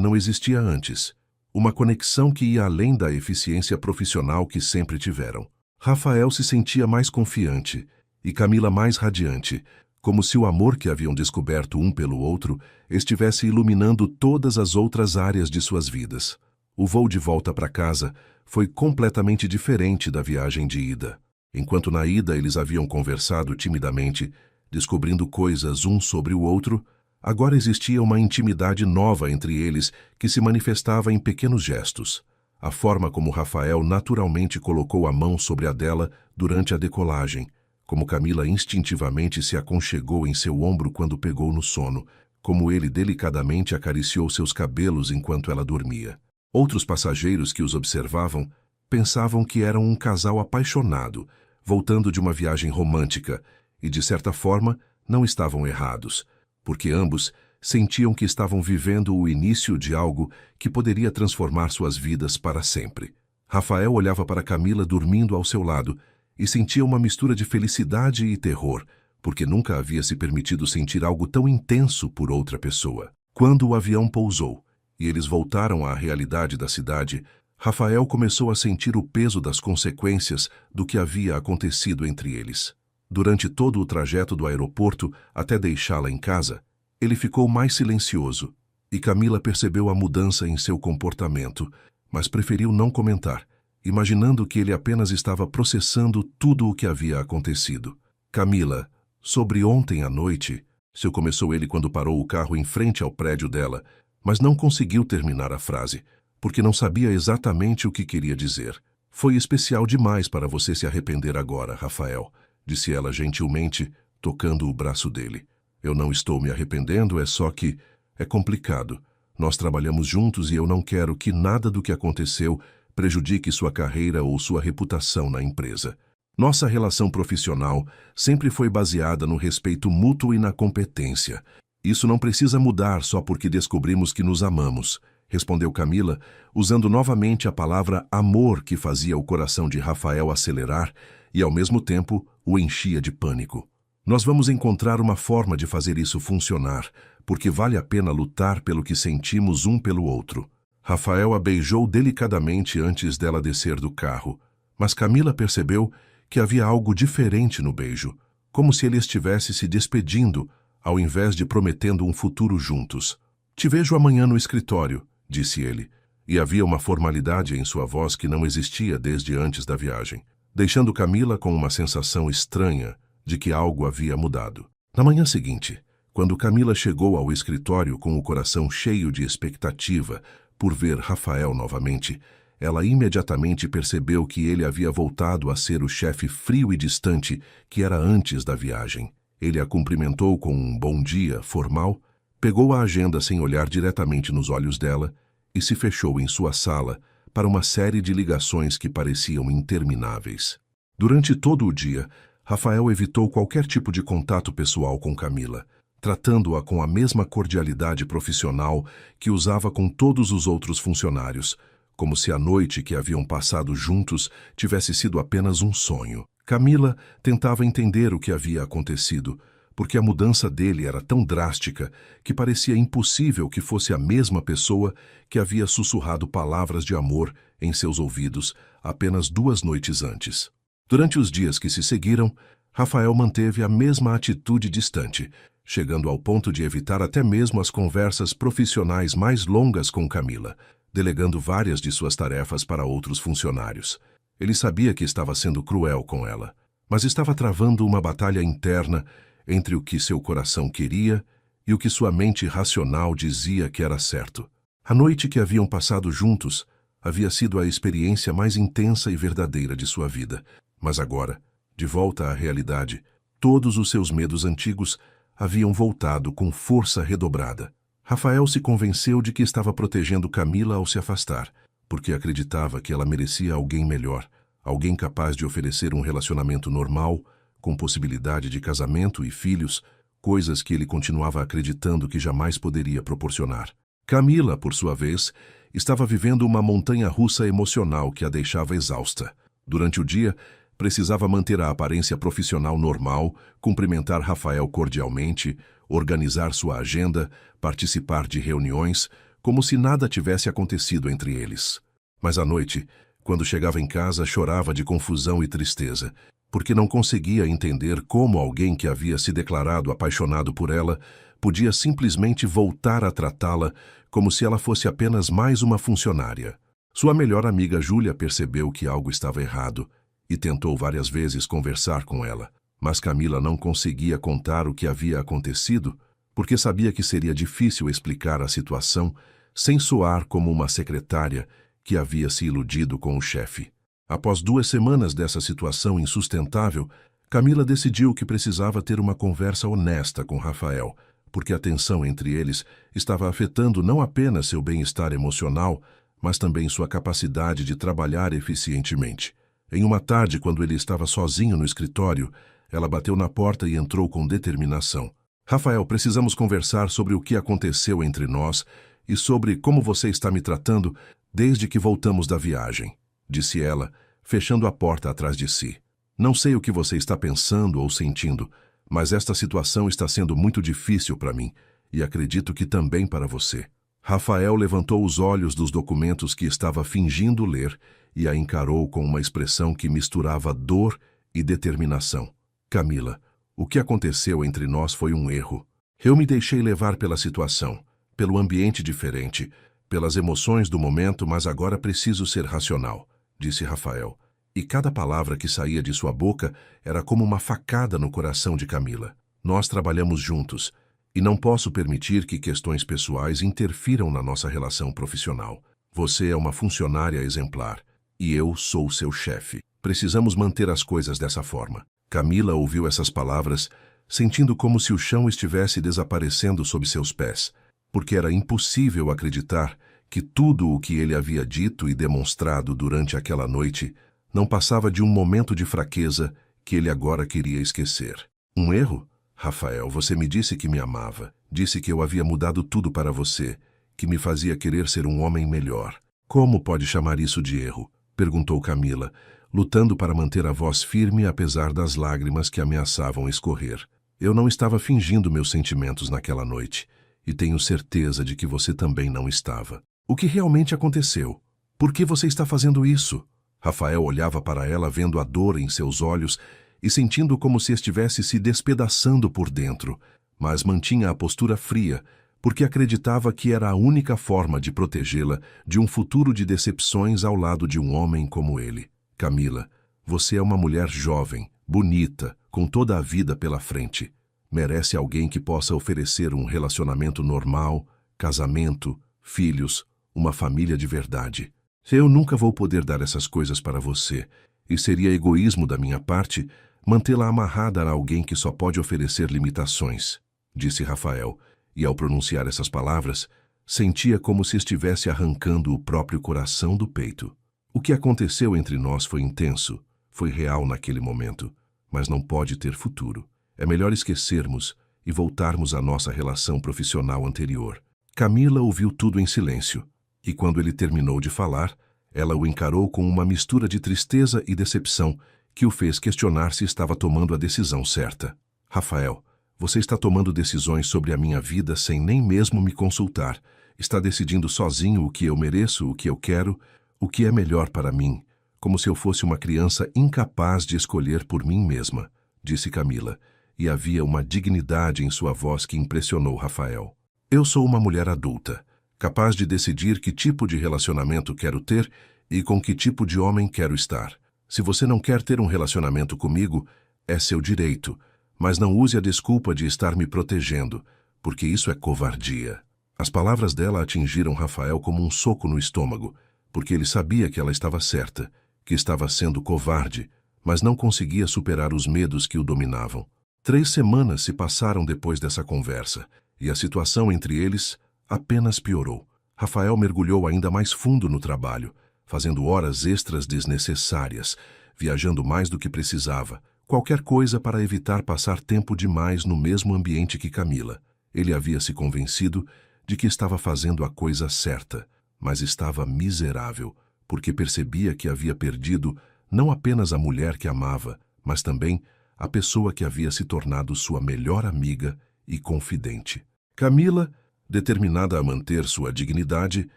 não existia antes, uma conexão que ia além da eficiência profissional que sempre tiveram. Rafael se sentia mais confiante e Camila mais radiante, como se o amor que haviam descoberto um pelo outro estivesse iluminando todas as outras áreas de suas vidas. O voo de volta para casa foi completamente diferente da viagem de ida. Enquanto na ida eles haviam conversado timidamente, descobrindo coisas um sobre o outro, agora existia uma intimidade nova entre eles que se manifestava em pequenos gestos. A forma como Rafael naturalmente colocou a mão sobre a dela durante a decolagem, como Camila instintivamente se aconchegou em seu ombro quando pegou no sono, como ele delicadamente acariciou seus cabelos enquanto ela dormia. Outros passageiros que os observavam pensavam que eram um casal apaixonado, voltando de uma viagem romântica, e de certa forma não estavam errados, porque ambos sentiam que estavam vivendo o início de algo que poderia transformar suas vidas para sempre. Rafael olhava para Camila dormindo ao seu lado e sentia uma mistura de felicidade e terror, porque nunca havia se permitido sentir algo tão intenso por outra pessoa. Quando o avião pousou e eles voltaram à realidade da cidade, Rafael começou a sentir o peso das consequências do que havia acontecido entre eles. Durante todo o trajeto do aeroporto até deixá-la em casa, ele ficou mais silencioso, e Camila percebeu a mudança em seu comportamento, mas preferiu não comentar, imaginando que ele apenas estava processando tudo o que havia acontecido. "Camila, sobre ontem à noite", começou ele quando parou o carro em frente ao prédio dela, mas não conseguiu terminar a frase, porque não sabia exatamente o que queria dizer. "Foi especial demais para você se arrepender agora, Rafael", disse ela gentilmente, tocando o braço dele. "Eu não estou me arrependendo, é É complicado. Nós trabalhamos juntos e eu não quero que nada do que aconteceu prejudique sua carreira ou sua reputação na empresa. Nossa relação profissional sempre foi baseada no respeito mútuo e na competência. Isso não precisa mudar só porque descobrimos que nos amamos, respondeu Camila, usando novamente a palavra amor, que fazia o coração de Rafael acelerar e, ao mesmo tempo, o enchia de pânico. Nós vamos encontrar uma forma de fazer isso funcionar, porque vale a pena lutar pelo que sentimos um pelo outro. Rafael a beijou delicadamente antes dela descer do carro, mas Camila percebeu que havia algo diferente no beijo, como se ele estivesse se despedindo, ao invés de prometendo um futuro juntos. Te vejo amanhã no escritório, disse ele, e havia uma formalidade em sua voz que não existia desde antes da viagem, deixando Camila com uma sensação estranha de que algo havia mudado. Na manhã seguinte, quando Camila chegou ao escritório com o coração cheio de expectativa por ver Rafael novamente, ela imediatamente percebeu que ele havia voltado a ser o chefe frio e distante que era antes da viagem. Ele a cumprimentou com um bom dia formal, pegou a agenda sem olhar diretamente nos olhos dela e se fechou em sua sala para uma série de ligações que pareciam intermináveis. Durante todo o dia, Rafael evitou qualquer tipo de contato pessoal com Camila, tratando-a com a mesma cordialidade profissional que usava com todos os outros funcionários, como se a noite que haviam passado juntos tivesse sido apenas um sonho. Camila tentava entender o que havia acontecido, porque a mudança dele era tão drástica que parecia impossível que fosse a mesma pessoa que havia sussurrado palavras de amor em seus ouvidos apenas 2 noites antes. Durante os dias que se seguiram, Rafael manteve a mesma atitude distante, chegando ao ponto de evitar até mesmo as conversas profissionais mais longas com Camila, delegando várias de suas tarefas para outros funcionários. Ele sabia que estava sendo cruel com ela, mas estava travando uma batalha interna entre o que seu coração queria e o que sua mente racional dizia que era certo. A noite que haviam passado juntos havia sido a experiência mais intensa e verdadeira de sua vida, mas agora, de volta à realidade, todos os seus medos antigos haviam voltado com força redobrada. Rafael se convenceu de que estava protegendo Camila ao se afastar, porque acreditava que ela merecia alguém melhor, alguém capaz de oferecer um relacionamento normal, com possibilidade de casamento e filhos, coisas que ele continuava acreditando que jamais poderia proporcionar. Camila, por sua vez, estava vivendo uma montanha-russa emocional que a deixava exausta. Durante o dia, precisava manter a aparência profissional normal, cumprimentar Rafael cordialmente, organizar sua agenda, participar de reuniões, como se nada tivesse acontecido entre eles. Mas à noite, quando chegava em casa, chorava de confusão e tristeza, porque não conseguia entender como alguém que havia se declarado apaixonado por ela podia simplesmente voltar a tratá-la como se ela fosse apenas mais uma funcionária. Sua melhor amiga Júlia percebeu que algo estava errado e tentou várias vezes conversar com ela, mas Camila não conseguia contar o que havia acontecido porque sabia que seria difícil explicar a situação sem soar como uma secretária que havia se iludido com o chefe. Após 2 semanas dessa situação insustentável, Camila decidiu que precisava ter uma conversa honesta com Rafael, porque a tensão entre eles estava afetando não apenas seu bem-estar emocional, mas também sua capacidade de trabalhar eficientemente. Em uma tarde, quando ele estava sozinho no escritório, ela bateu na porta e entrou com determinação. Rafael, precisamos conversar sobre o que aconteceu entre nós e sobre como você está me tratando desde que voltamos da viagem, disse ela, fechando a porta atrás de si. Não sei o que você está pensando ou sentindo, mas esta situação está sendo muito difícil para mim e acredito que também para você. Rafael levantou os olhos dos documentos que estava fingindo ler e a encarou com uma expressão que misturava dor e determinação. Camila, o que aconteceu entre nós foi um erro. Eu me deixei levar pela situação, pelo ambiente diferente, pelas emoções do momento, mas agora preciso ser racional, disse Rafael. E cada palavra que saía de sua boca era como uma facada no coração de Camila. Nós trabalhamos juntos, e não posso permitir que questões pessoais interfiram na nossa relação profissional. Você é uma funcionária exemplar, e eu sou seu chefe. Precisamos manter as coisas dessa forma. Camila ouviu essas palavras, sentindo como se o chão estivesse desaparecendo sob seus pés. porque era impossível acreditar que tudo o que ele havia dito e demonstrado durante aquela noite não passava de um momento de fraqueza que ele agora queria esquecer. Um erro? Rafael, você me disse que me amava. Disse que eu havia mudado tudo para você, que me fazia querer ser um homem melhor. Como pode chamar isso de erro? Perguntou Camila, lutando para manter a voz firme apesar das lágrimas que ameaçavam escorrer. Eu não estava fingindo meus sentimentos naquela noite, e tenho certeza de que você também não estava. O que realmente aconteceu? Por que você está fazendo isso? Rafael olhava para ela vendo a dor em seus olhos e sentindo como se estivesse se despedaçando por dentro, mas mantinha a postura fria, porque acreditava que era a única forma de protegê-la de um futuro de decepções ao lado de um homem como ele. Camila, você é uma mulher jovem, bonita, com toda a vida pela frente. Merece alguém que possa oferecer um relacionamento normal, casamento, filhos, uma família de verdade. Eu nunca vou poder dar essas coisas para você, e seria egoísmo da minha parte mantê-la amarrada a alguém que só pode oferecer limitações, disse Rafael, e ao pronunciar essas palavras, sentia como se estivesse arrancando o próprio coração do peito. O que aconteceu entre nós foi intenso, foi real naquele momento, mas não pode ter futuro. É melhor esquecermos e voltarmos à nossa relação profissional anterior. Camila ouviu tudo em silêncio, e quando ele terminou de falar, ela o encarou com uma mistura de tristeza e decepção que o fez questionar se estava tomando a decisão certa. Rafael, você está tomando decisões sobre a minha vida sem nem mesmo me consultar. Está decidindo sozinho o que eu mereço, o que eu quero, o que é melhor para mim, como se eu fosse uma criança incapaz de escolher por mim mesma, disse Camila, e havia uma dignidade em sua voz que impressionou Rafael. Eu sou uma mulher adulta, capaz de decidir que tipo de relacionamento quero ter e com que tipo de homem quero estar. Se você não quer ter um relacionamento comigo, é seu direito, mas não use a desculpa de estar me protegendo, porque isso é covardia. As palavras dela atingiram Rafael como um soco no estômago, porque ele sabia que ela estava certa, que estava sendo covarde, mas não conseguia superar os medos que o dominavam. 3 semanas se passaram depois dessa conversa, e a situação entre eles apenas piorou. Rafael mergulhou ainda mais fundo no trabalho, fazendo horas extras desnecessárias, viajando mais do que precisava, qualquer coisa para evitar passar tempo demais no mesmo ambiente que Camila. Ele havia se convencido de que estava fazendo a coisa certa, mas estava miserável, porque percebia que havia perdido não apenas a mulher que amava, mas também a pessoa que havia se tornado sua melhor amiga e confidente. Camila, determinada a manter sua dignidade,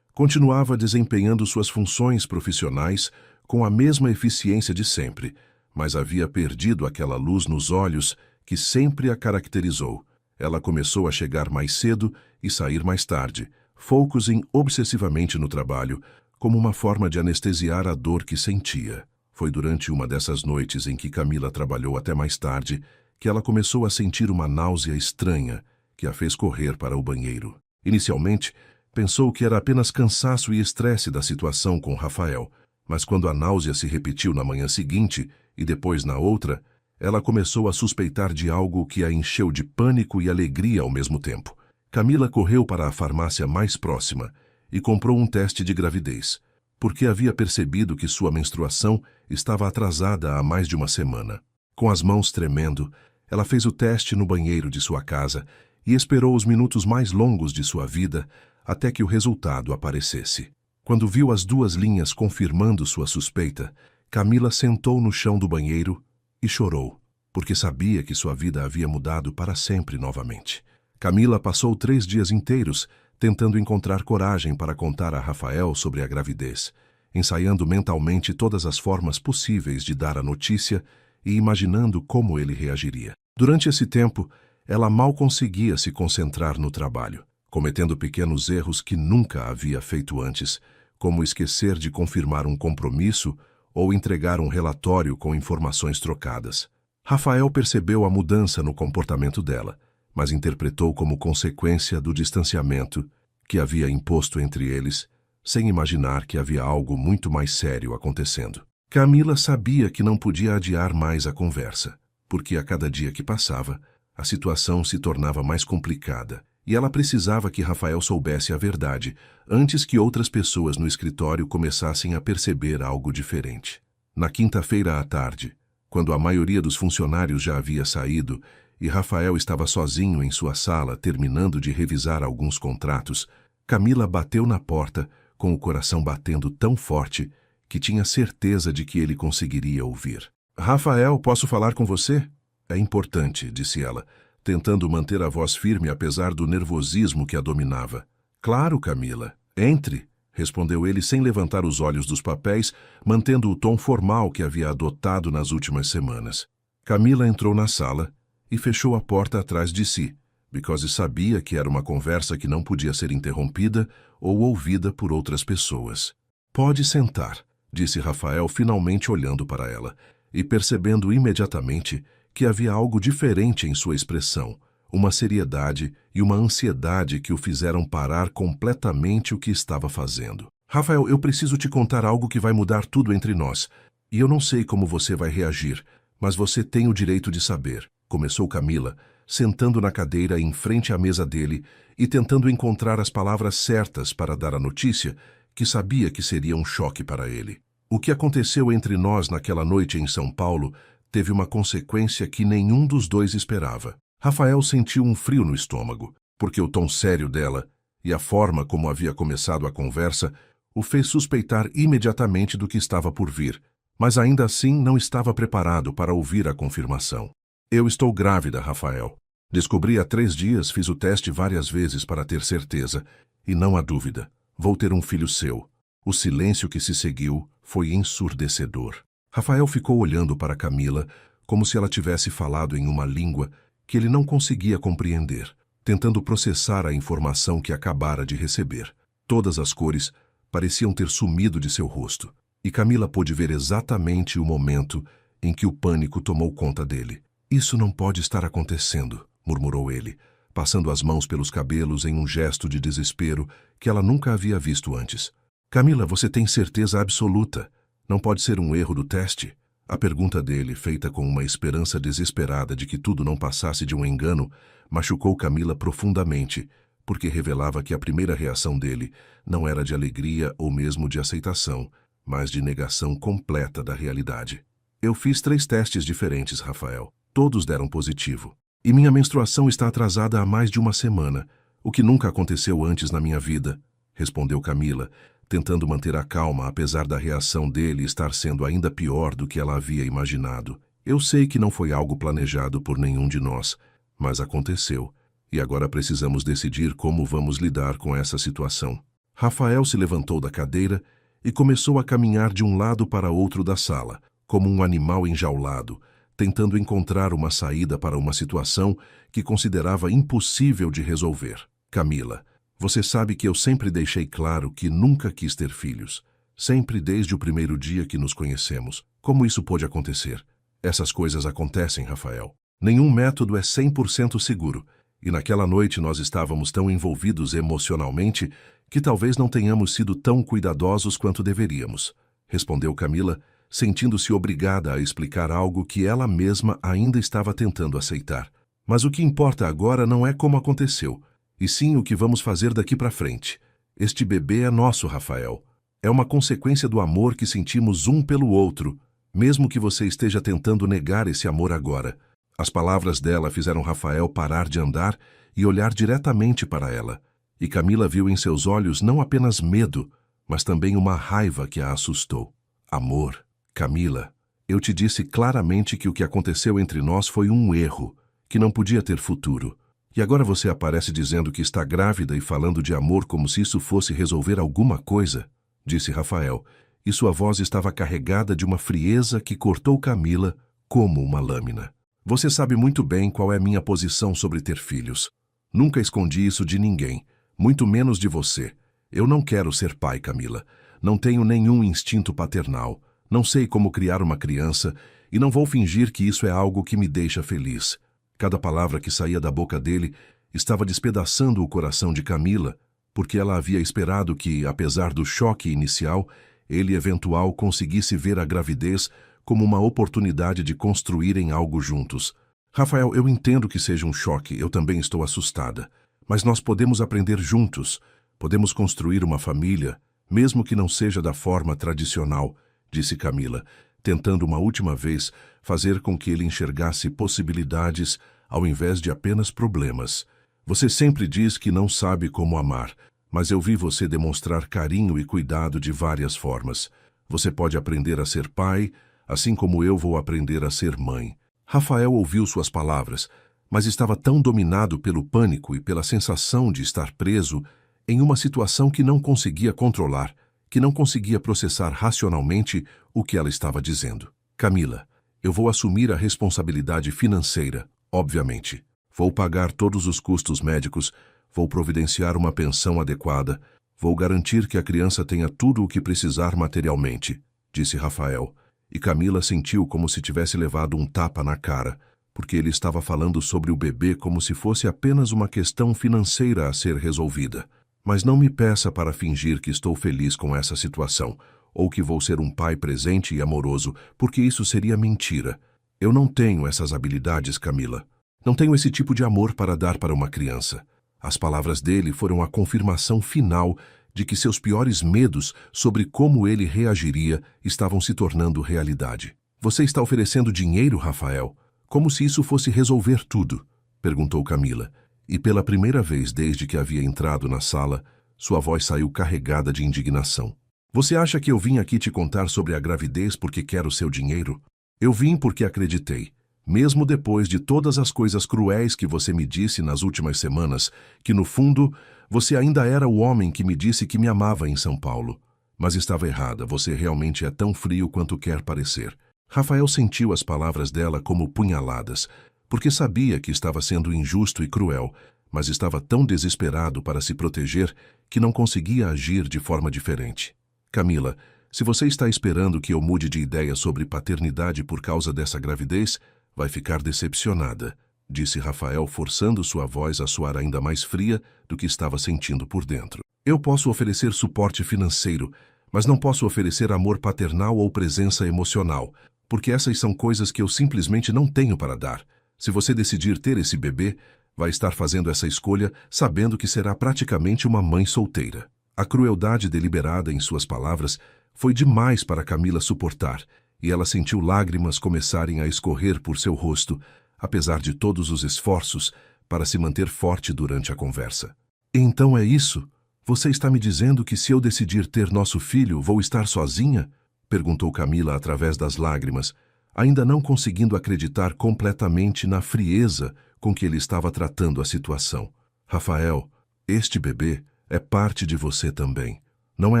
continuava desempenhando suas funções profissionais com a mesma eficiência de sempre, mas havia perdido aquela luz nos olhos que sempre a caracterizou. Ela começou a chegar mais cedo e sair mais tarde, focusing obsessivamente no trabalho, como uma forma de anestesiar a dor que sentia. Foi durante uma dessas noites em que Camila trabalhou até mais tarde que ela começou a sentir uma náusea estranha que a fez correr para o banheiro. Inicialmente, pensou que era apenas cansaço e estresse da situação com Rafael, mas quando a náusea se repetiu na manhã seguinte e depois na outra, ela começou a suspeitar de algo que a encheu de pânico e alegria ao mesmo tempo. Camila correu para a farmácia mais próxima e comprou um teste de gravidez, porque havia percebido que sua menstruação estava atrasada há mais de uma semana. Com as mãos tremendo, ela fez o teste no banheiro de sua casa e esperou os minutos mais longos de sua vida até que o resultado aparecesse. Quando viu as 2 linhas confirmando sua suspeita, Camila sentou no chão do banheiro e chorou, porque sabia que sua vida havia mudado para sempre novamente. Camila passou 3 dias inteiros tentando encontrar coragem para contar a Rafael sobre a gravidez, ensaiando mentalmente todas as formas possíveis de dar a notícia e imaginando como ele reagiria. Durante esse tempo, ela mal conseguia se concentrar no trabalho, cometendo pequenos erros que nunca havia feito antes, como esquecer de confirmar um compromisso ou entregar um relatório com informações trocadas. Rafael percebeu a mudança no comportamento dela, mas interpretou como consequência do distanciamento que havia imposto entre eles, sem imaginar que havia algo muito mais sério acontecendo. Camila sabia que não podia adiar mais a conversa, porque a cada dia que passava, a situação se tornava mais complicada e ela precisava que Rafael soubesse a verdade, antes que outras pessoas no escritório começassem a perceber algo diferente. Na quinta-feira à tarde, quando a maioria dos funcionários já havia saído e Rafael estava sozinho em sua sala terminando de revisar alguns contratos, Camila bateu na porta com o coração batendo tão forte que tinha certeza de que ele conseguiria ouvir. "Rafael, posso falar com você?" "É importante", disse ela, tentando manter a voz firme apesar do nervosismo que a dominava. "Claro, Camila. Entre", respondeu ele sem levantar os olhos dos papéis, mantendo o tom formal que havia adotado nas últimas semanas. Camila entrou na sala e fechou a porta atrás de si, because sabia que era uma conversa que não podia ser interrompida ou ouvida por outras pessoas. "Pode sentar", disse Rafael, finalmente olhando para ela, e percebendo imediatamente que havia algo diferente em sua expressão, uma seriedade e uma ansiedade que o fizeram parar completamente o que estava fazendo. "Rafael, eu preciso te contar algo que vai mudar tudo entre nós, e eu não sei como você vai reagir, mas você tem o direito de saber", começou Camila, sentando na cadeira em frente à mesa dele e tentando encontrar as palavras certas para dar a notícia, que sabia que seria um choque para ele. "O que aconteceu entre nós naquela noite em São Paulo teve uma consequência que nenhum dos dois esperava." Rafael sentiu um frio no estômago, porque o tom sério dela e a forma como havia começado a conversa o fez suspeitar imediatamente do que estava por vir, mas ainda assim não estava preparado para ouvir a confirmação. "Eu estou grávida, Rafael. Descobri há 3 dias, fiz o teste várias vezes para ter certeza, e não há dúvida, vou ter um filho seu." O silêncio que se seguiu foi ensurdecedor. Rafael ficou olhando para Camila como se ela tivesse falado em uma língua que ele não conseguia compreender, tentando processar a informação que acabara de receber. Todas as cores pareciam ter sumido de seu rosto, e Camila pôde ver exatamente o momento em que o pânico tomou conta dele. "Isso não pode estar acontecendo", murmurou ele, passando as mãos pelos cabelos em um gesto de desespero que ela nunca havia visto antes. "Camila, você tem certeza absoluta? Não pode ser um erro do teste?" A pergunta dele, feita com uma esperança desesperada de que tudo não passasse de um engano, machucou Camila profundamente, porque revelava que a primeira reação dele não era de alegria ou mesmo de aceitação, mas de negação completa da realidade. "Eu fiz 3 testes diferentes, Rafael. Todos deram positivo. E minha menstruação está atrasada há mais de uma semana, o que nunca aconteceu antes na minha vida", respondeu Camila, tentando manter a calma apesar da reação dele estar sendo ainda pior do que ela havia imaginado. "Eu sei que não foi algo planejado por nenhum de nós, mas aconteceu, e agora precisamos decidir como vamos lidar com essa situação." Rafael se levantou da cadeira e começou a caminhar de um lado para outro da sala, como um animal enjaulado, tentando encontrar uma saída para uma situação que considerava impossível de resolver. "Camila, você sabe que eu sempre deixei claro que nunca quis ter filhos. Sempre desde o primeiro dia que nos conhecemos. Como isso pôde acontecer? Essas coisas acontecem, Rafael. Nenhum método é 100% seguro, e naquela noite nós estávamos tão envolvidos emocionalmente que talvez não tenhamos sido tão cuidadosos quanto deveríamos", respondeu Camila, sentindo-se obrigada a explicar algo que ela mesma ainda estava tentando aceitar. "Mas o que importa agora não é como aconteceu, e sim o que vamos fazer daqui para frente. Este bebê é nosso, Rafael. É uma consequência do amor que sentimos um pelo outro, mesmo que você esteja tentando negar esse amor agora." As palavras dela fizeram Rafael parar de andar e olhar diretamente para ela, e Camila viu em seus olhos não apenas medo, mas também uma raiva que a assustou. "Amor, Camila, eu te disse claramente que o que aconteceu entre nós foi um erro, que não podia ter futuro. E agora você aparece dizendo que está grávida e falando de amor como se isso fosse resolver alguma coisa", disse Rafael, e sua voz estava carregada de uma frieza que cortou Camila como uma lâmina. "Você sabe muito bem qual é minha posição sobre ter filhos. Nunca escondi isso de ninguém, muito menos de você. Eu não quero ser pai, Camila. Não tenho nenhum instinto paternal. Não sei como criar uma criança e não vou fingir que isso é algo que me deixa feliz." Cada palavra que saía da boca dele estava despedaçando o coração de Camila, porque ela havia esperado que, apesar do choque inicial, ele eventual conseguisse ver a gravidez como uma oportunidade de construírem algo juntos. "Rafael, eu entendo que seja um choque, eu também estou assustada. Mas nós podemos aprender juntos, podemos construir uma família, mesmo que não seja da forma tradicional, disse Camila, tentando uma última vez fazer com que ele enxergasse possibilidades ao invés de apenas problemas. Você sempre diz que não sabe como amar, mas eu vi você demonstrar carinho e cuidado de várias formas. Você pode aprender a ser pai, assim como eu vou aprender a ser mãe. Rafael ouviu suas palavras, mas estava tão dominado pelo pânico e pela sensação de estar preso em uma situação que não conseguia controlar, que não conseguia processar racionalmente o que ela estava dizendo. Camila, eu vou assumir a responsabilidade financeira, obviamente. Vou pagar todos os custos médicos, vou providenciar uma pensão adequada, vou garantir que a criança tenha tudo o que precisar materialmente, disse Rafael, e Camila sentiu como se tivesse levado um tapa na cara, porque ele estava falando sobre o bebê como se fosse apenas uma questão financeira a ser resolvida. Mas não me peça para fingir que estou feliz com essa situação, ou que vou ser um pai presente e amoroso, porque isso seria mentira. Eu não tenho essas habilidades, Camila. Não tenho esse tipo de amor para dar para uma criança. As palavras dele foram a confirmação final de que seus piores medos sobre como ele reagiria estavam se tornando realidade. Você está oferecendo dinheiro, Rafael? Como se isso fosse resolver tudo? Perguntou Camila. E pela primeira vez desde que havia entrado na sala, sua voz saiu carregada de indignação. Você acha que eu vim aqui te contar sobre a gravidez porque quero seu dinheiro? Eu vim porque acreditei, mesmo depois de todas as coisas cruéis que você me disse nas últimas semanas, que no fundo você ainda era o homem que me disse que me amava em São Paulo. Mas estava errada, você realmente é tão frio quanto quer parecer. Rafael sentiu as palavras dela como punhaladas, porque sabia que estava sendo injusto e cruel, mas estava tão desesperado para se proteger que não conseguia agir de forma diferente. Camila, se você está esperando que eu mude de ideia sobre paternidade por causa dessa gravidez, vai ficar decepcionada, disse Rafael, forçando sua voz a soar ainda mais fria do que estava sentindo por dentro. Eu posso oferecer suporte financeiro, mas não posso oferecer amor paternal ou presença emocional, porque essas são coisas que eu simplesmente não tenho para dar. Se você decidir ter esse bebê, vai estar fazendo essa escolha sabendo que será praticamente uma mãe solteira. A crueldade deliberada em suas palavras foi demais para Camila suportar, e ela sentiu lágrimas começarem a escorrer por seu rosto, apesar de todos os esforços para se manter forte durante a conversa. Então é isso? Você está me dizendo que se eu decidir ter nosso filho, vou estar sozinha? Perguntou Camila através das lágrimas, ainda não conseguindo acreditar completamente na frieza com que ele estava tratando a situação. Rafael, este bebê é parte de você também. Não é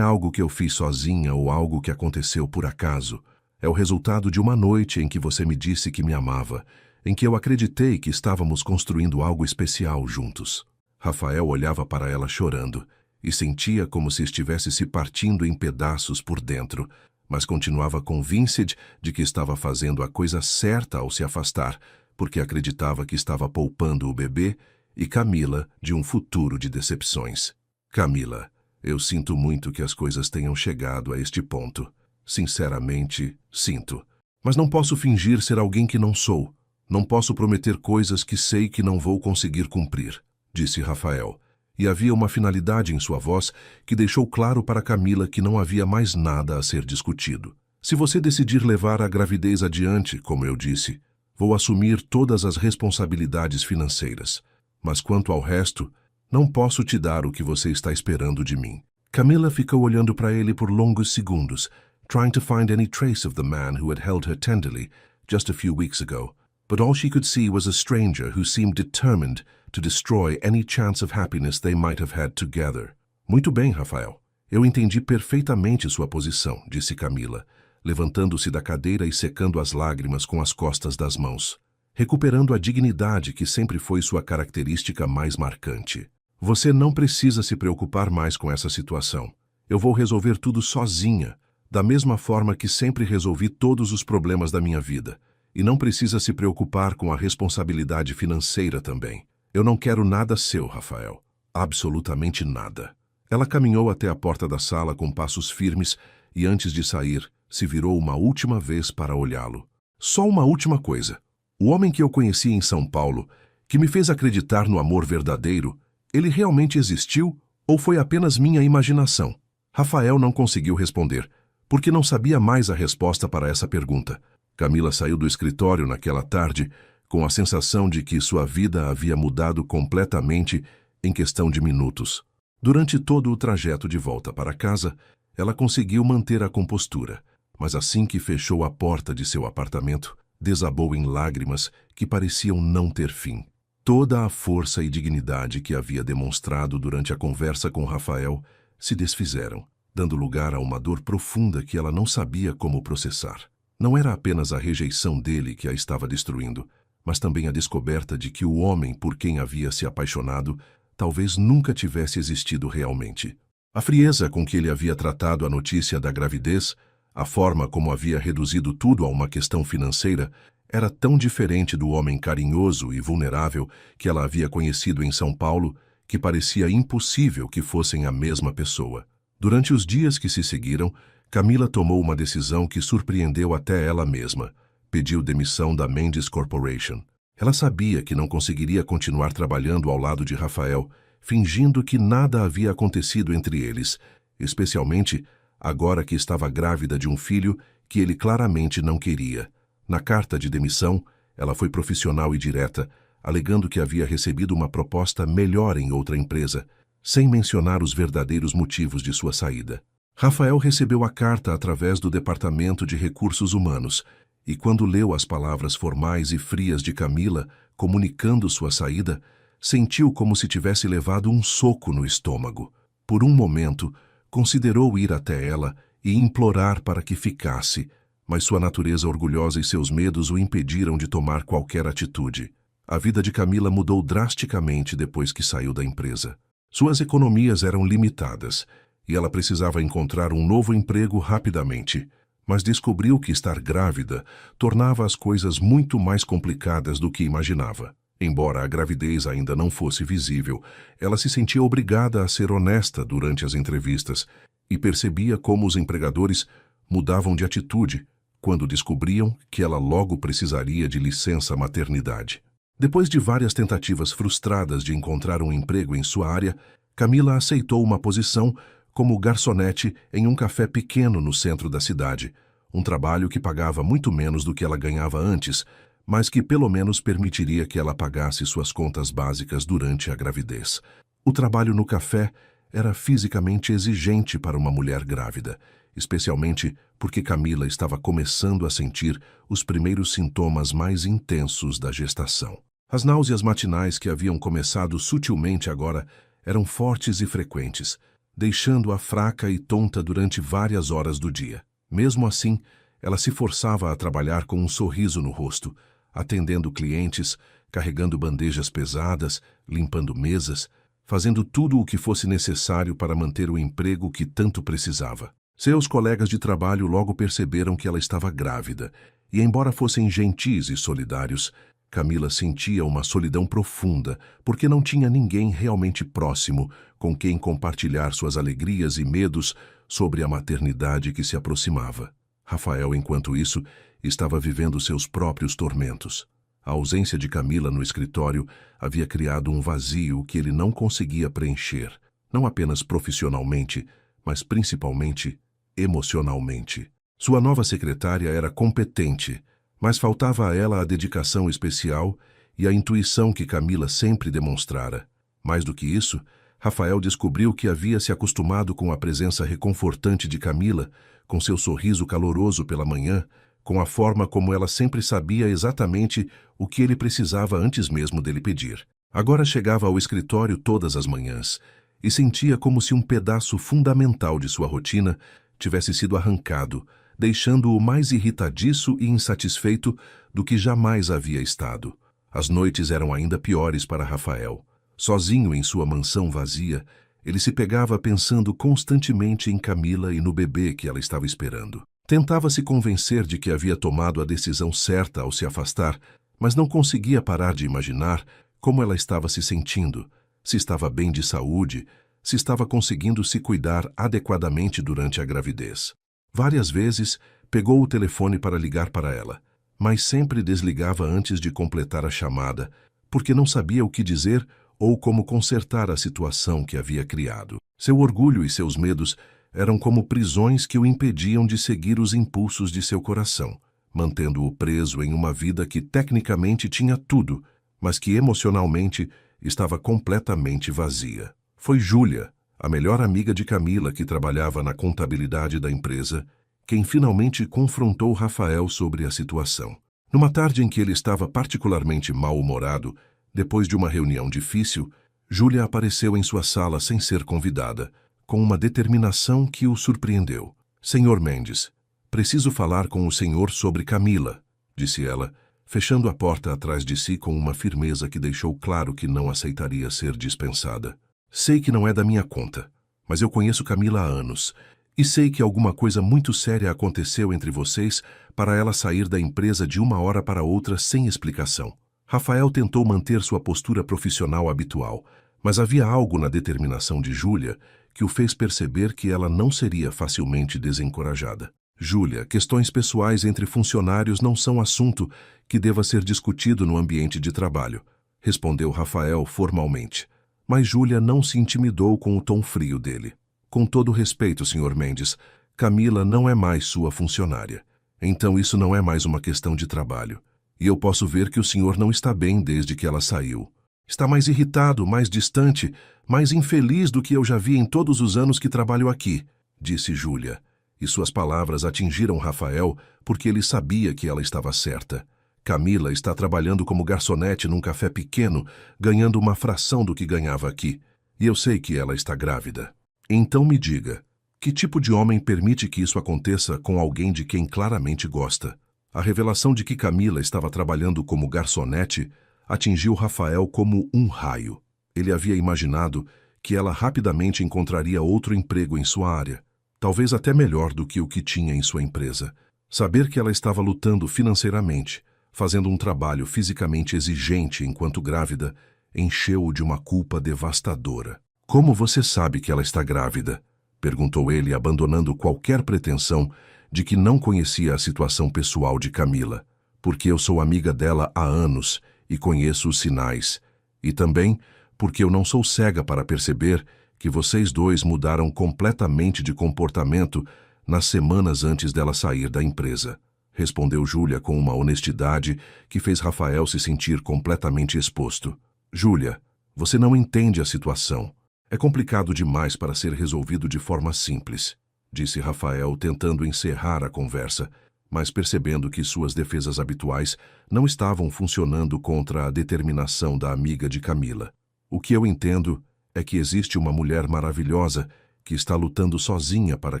algo que eu fiz sozinha ou algo que aconteceu por acaso. É o resultado de uma noite em que você me disse que me amava, em que eu acreditei que estávamos construindo algo especial juntos. Rafael olhava para ela chorando e sentia como se estivesse se partindo em pedaços por dentro, mas continuava convencido de que estava fazendo a coisa certa ao se afastar, porque acreditava que estava poupando o bebê e Camila de um futuro de decepções. Camila, eu sinto muito que as coisas tenham chegado a este ponto. Sinceramente, sinto. Mas não posso fingir ser alguém que não sou. Não posso prometer coisas que sei que não vou conseguir cumprir, disse Rafael. E havia uma finalidade em sua voz que deixou claro para Camila que não havia mais nada a ser discutido. Se você decidir levar a gravidez adiante, como eu disse, vou assumir todas as responsabilidades financeiras. Mas quanto ao resto, não posso te dar o que você está esperando de mim. Camila ficou olhando para ele por longos segundos, trying to find any trace of the man who had held her tenderly just a few weeks ago. But all she could see was a stranger who seemed determined to destroy any chance of happiness they might have had together. Muito bem, Rafael. Eu entendi perfeitamente sua posição, disse Camila, levantando-se da cadeira e secando as lágrimas com as costas das mãos, recuperando a dignidade que sempre foi sua característica mais marcante. Você não precisa se preocupar mais com essa situação. Eu vou resolver tudo sozinha, da mesma forma que sempre resolvi todos os problemas da minha vida. E não precisa se preocupar com a responsabilidade financeira também. Eu não quero nada seu, Rafael. Absolutamente nada. Ela caminhou até a porta da sala com passos firmes e, antes de sair, se virou uma última vez para olhá-lo. Só uma última coisa. O homem que eu conheci em São Paulo, que me fez acreditar no amor verdadeiro, Ele realmente existiu ou foi apenas minha imaginação? Rafael não conseguiu responder, porque não sabia mais a resposta para essa pergunta. Camila saiu do escritório naquela tarde com a sensação de que sua vida havia mudado completamente em questão de minutos. Durante todo o trajeto de volta para casa, ela conseguiu manter a compostura, mas assim que fechou a porta de seu apartamento, desabou em lágrimas que pareciam não ter fim. Toda a força e dignidade que havia demonstrado durante a conversa com Rafael se desfizeram, dando lugar a uma dor profunda que ela não sabia como processar. Não era apenas a rejeição dele que a estava destruindo, mas também a descoberta de que o homem por quem havia se apaixonado talvez nunca tivesse existido realmente. A frieza com que ele havia tratado a notícia da gravidez, a forma como havia reduzido tudo a uma questão financeira, era tão diferente do homem carinhoso e vulnerável que ela havia conhecido em São Paulo que parecia impossível que fossem a mesma pessoa. Durante os dias que se seguiram, Camila tomou uma decisão que surpreendeu até ela mesma. Pediu demissão da Mendes Corporation. Ela sabia que não conseguiria continuar trabalhando ao lado de Rafael, fingindo que nada havia acontecido entre eles, especialmente agora que estava grávida de um filho que ele claramente não queria. Na carta de demissão, ela foi profissional e direta, alegando que havia recebido uma proposta melhor em outra empresa, sem mencionar os verdadeiros motivos de sua saída. Rafael recebeu a carta através do Departamento de Recursos Humanos, e quando leu as palavras formais e frias de Camila comunicando sua saída, sentiu como se tivesse levado um soco no estômago. Por um momento, considerou ir até ela e implorar para que ficasse, mas sua natureza orgulhosa e seus medos o impediram de tomar qualquer atitude. A vida de Camila mudou drasticamente depois que saiu da empresa. Suas economias eram limitadas e ela precisava encontrar um novo emprego rapidamente, mas descobriu que estar grávida tornava as coisas muito mais complicadas do que imaginava. Embora a gravidez ainda não fosse visível, ela se sentia obrigada a ser honesta durante as entrevistas e percebia como os empregadores mudavam de atitude quando descobriam que ela logo precisaria de licença maternidade. Depois de várias tentativas frustradas de encontrar um emprego em sua área, Camila aceitou uma posição como garçonete em um café pequeno no centro da cidade, um trabalho que pagava muito menos do que ela ganhava antes, mas que pelo menos permitiria que ela pagasse suas contas básicas durante a gravidez. O trabalho no café era fisicamente exigente para uma mulher grávida, especialmente porque Camila estava começando a sentir os primeiros sintomas mais intensos da gestação. As náuseas matinais que haviam começado sutilmente agora eram fortes e frequentes, deixando-a fraca e tonta durante várias horas do dia. Mesmo assim, ela se forçava a trabalhar com um sorriso no rosto, atendendo clientes, carregando bandejas pesadas, limpando mesas, fazendo tudo o que fosse necessário para manter o emprego que tanto precisava. Seus colegas de trabalho logo perceberam que ela estava grávida, e embora fossem gentis e solidários, Camila sentia uma solidão profunda, porque não tinha ninguém realmente próximo com quem compartilhar suas alegrias e medos sobre a maternidade que se aproximava. Rafael, enquanto isso, estava vivendo seus próprios tormentos. A ausência de Camila no escritório havia criado um vazio que ele não conseguia preencher, não apenas profissionalmente, mas principalmente emocionalmente. Sua nova secretária era competente, mas faltava a ela a dedicação especial e a intuição que Camila sempre demonstrara. Mais do que isso, Rafael descobriu que havia se acostumado com a presença reconfortante de Camila, com seu sorriso caloroso pela manhã, com a forma como ela sempre sabia exatamente o que ele precisava antes mesmo dele pedir. Agora chegava ao escritório todas as manhãs e sentia como se um pedaço fundamental de sua rotina tivesse sido arrancado, deixando-o mais irritadiço e insatisfeito do que jamais havia estado. As noites eram ainda piores para Rafael. Sozinho em sua mansão vazia, ele se pegava pensando constantemente em Camila e no bebê que ela estava esperando. Tentava se convencer de que havia tomado a decisão certa ao se afastar, mas não conseguia parar de imaginar como ela estava se sentindo, se estava bem de saúde, se estava conseguindo se cuidar adequadamente durante a gravidez. Várias vezes, pegou o telefone para ligar para ela, mas sempre desligava antes de completar a chamada, porque não sabia o que dizer ou como consertar a situação que havia criado. Seu orgulho e seus medos eram como prisões que o impediam de seguir os impulsos de seu coração, mantendo-o preso em uma vida que tecnicamente tinha tudo, mas que emocionalmente estava completamente vazia. Foi Júlia, a melhor amiga de Camila que trabalhava na contabilidade da empresa, quem finalmente confrontou Rafael sobre a situação. Numa tarde em que ele estava particularmente mal-humorado, depois de uma reunião difícil, Júlia apareceu em sua sala sem ser convidada, com uma determinação que o surpreendeu. "Senhor Mendes, preciso falar com o senhor sobre Camila", disse ela, fechando a porta atrás de si com uma firmeza que deixou claro que não aceitaria ser dispensada. "Sei que não é da minha conta, mas eu conheço Camila há anos, e sei que alguma coisa muito séria aconteceu entre vocês para ela sair da empresa de uma hora para outra sem explicação." Rafael tentou manter sua postura profissional habitual, mas havia algo na determinação de Júlia que o fez perceber que ela não seria facilmente desencorajada. "Júlia, questões pessoais entre funcionários não são assunto que deva ser discutido no ambiente de trabalho", respondeu Rafael formalmente. Mas Júlia não se intimidou com o tom frio dele. "Com todo respeito, Sr. Mendes, Camila não é mais sua funcionária. Então isso não é mais uma questão de trabalho. E eu posso ver que o senhor não está bem desde que ela saiu. Está mais irritado, mais distante, mais infeliz do que eu já vi em todos os anos que trabalho aqui", disse Júlia. E suas palavras atingiram Rafael porque ele sabia que ela estava certa. Camila está trabalhando como garçonete num café pequeno, ganhando uma fração do que ganhava aqui. E eu sei que ela está grávida. Então me diga, que tipo de homem permite que isso aconteça com alguém de quem claramente gosta? A revelação de que Camila estava trabalhando como garçonete atingiu Rafael como um raio. Ele havia imaginado que ela rapidamente encontraria outro emprego em sua área, talvez até melhor do que o que tinha em sua empresa. Saber que ela estava lutando financeiramente, fazendo um trabalho fisicamente exigente enquanto grávida, encheu-o de uma culpa devastadora. "Como você sabe que ela está grávida?", perguntou ele, abandonando qualquer pretensão de que não conhecia a situação pessoal de Camila. "Porque eu sou amiga dela há anos e conheço os sinais. E também porque eu não sou cega para perceber que vocês dois mudaram completamente de comportamento nas semanas antes dela sair da empresa", respondeu Júlia com uma honestidade que fez Rafael se sentir completamente exposto. "Júlia, você não entende a situação. É complicado demais para ser resolvido de forma simples", disse Rafael, tentando encerrar a conversa, mas percebendo que suas defesas habituais não estavam funcionando contra a determinação da amiga de Camila. "O que eu entendo é que existe uma mulher maravilhosa que está lutando sozinha para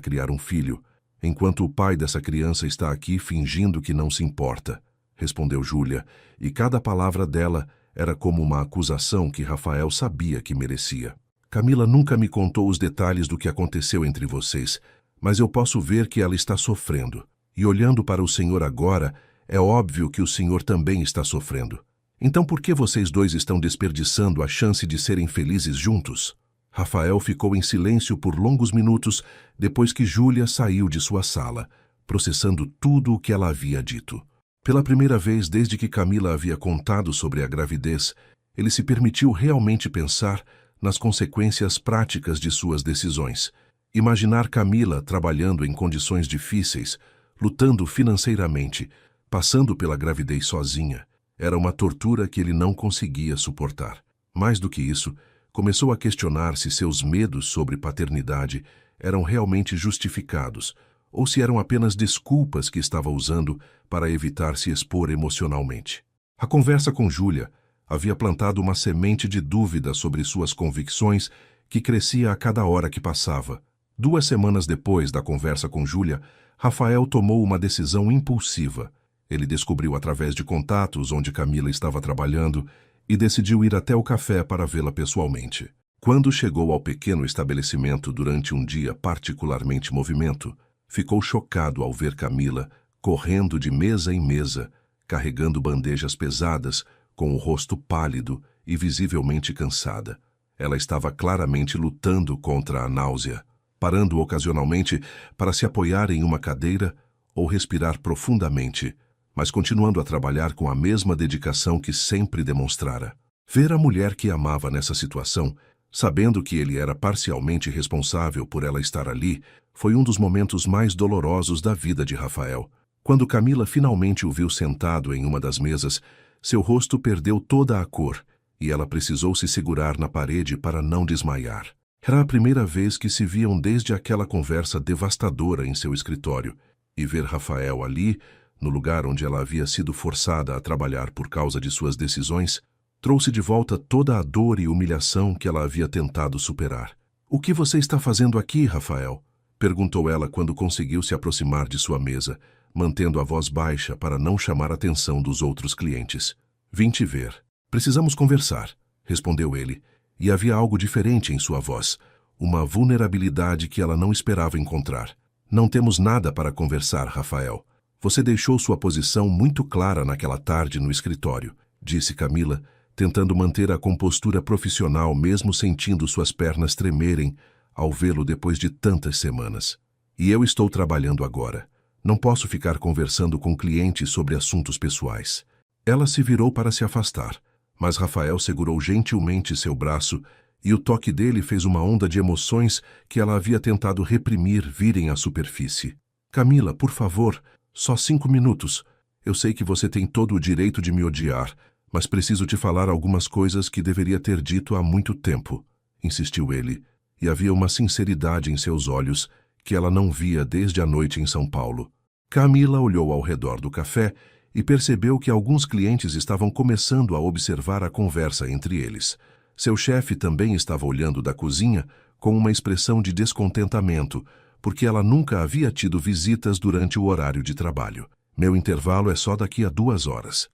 criar um filho, enquanto o pai dessa criança está aqui fingindo que não se importa", respondeu Júlia, e cada palavra dela era como uma acusação que Rafael sabia que merecia. "Camila nunca me contou os detalhes do que aconteceu entre vocês, mas eu posso ver que ela está sofrendo. E olhando para o senhor agora, é óbvio que o senhor também está sofrendo. Então por que vocês dois estão desperdiçando a chance de serem felizes juntos?" Rafael ficou em silêncio por longos minutos depois que Júlia saiu de sua sala, processando tudo o que ela havia dito. Pela primeira vez desde que Camila havia contado sobre a gravidez, ele se permitiu realmente pensar nas consequências práticas de suas decisões. Imaginar Camila trabalhando em condições difíceis, lutando financeiramente, passando pela gravidez sozinha, era uma tortura que ele não conseguia suportar. Mais do que isso, começou a questionar se seus medos sobre paternidade eram realmente justificados, ou se eram apenas desculpas que estava usando para evitar se expor emocionalmente. A conversa com Júlia havia plantado uma semente de dúvida sobre suas convicções que crescia a cada hora que passava. 2 semanas depois da conversa com Júlia, Rafael tomou uma decisão impulsiva. Ele descobriu através de contatos onde Camila estava trabalhando e decidiu ir até o café para vê-la pessoalmente. Quando chegou ao pequeno estabelecimento durante um dia particularmente movimento, ficou chocado ao ver Camila correndo de mesa em mesa, carregando bandejas pesadas, com o rosto pálido e visivelmente cansada. Ela estava claramente lutando contra a náusea, parando ocasionalmente para se apoiar em uma cadeira ou respirar profundamente, mas continuando a trabalhar com a mesma dedicação que sempre demonstrara. Ver a mulher que amava nessa situação, sabendo que ele era parcialmente responsável por ela estar ali, foi um dos momentos mais dolorosos da vida de Rafael. Quando Camila finalmente o viu sentado em uma das mesas, seu rosto perdeu toda a cor e ela precisou se segurar na parede para não desmaiar. Era a primeira vez que se viam desde aquela conversa devastadora em seu escritório, e ver Rafael ali, no lugar onde ela havia sido forçada a trabalhar por causa de suas decisões, trouxe de volta toda a dor e humilhação que ela havia tentado superar. "O que você está fazendo aqui, Rafael?" perguntou ela quando conseguiu se aproximar de sua mesa, mantendo a voz baixa para não chamar a atenção dos outros clientes. "Vim te ver. Precisamos conversar", respondeu ele, e havia algo diferente em sua voz, uma vulnerabilidade que ela não esperava encontrar. "Não temos nada para conversar, Rafael. Você deixou sua posição muito clara naquela tarde no escritório", disse Camila, tentando manter a compostura profissional mesmo sentindo suas pernas tremerem ao vê-lo depois de tantas semanas. "E eu estou trabalhando agora. Não posso ficar conversando com clientes sobre assuntos pessoais." Ela se virou para se afastar, mas Rafael segurou gentilmente seu braço e o toque dele fez uma onda de emoções que ela havia tentado reprimir virem à superfície. "Camila, por favor, só 5 minutos. Eu sei que você tem todo o direito de me odiar, mas preciso te falar algumas coisas que deveria ter dito há muito tempo", insistiu ele, e havia uma sinceridade em seus olhos que ela não via desde a noite em São Paulo. Camila olhou ao redor do café e percebeu que alguns clientes estavam começando a observar a conversa entre eles. Seu chefe também estava olhando da cozinha com uma expressão de descontentamento, porque ela nunca havia tido visitas durante o horário de trabalho. "Meu intervalo é só daqui a 2 horas.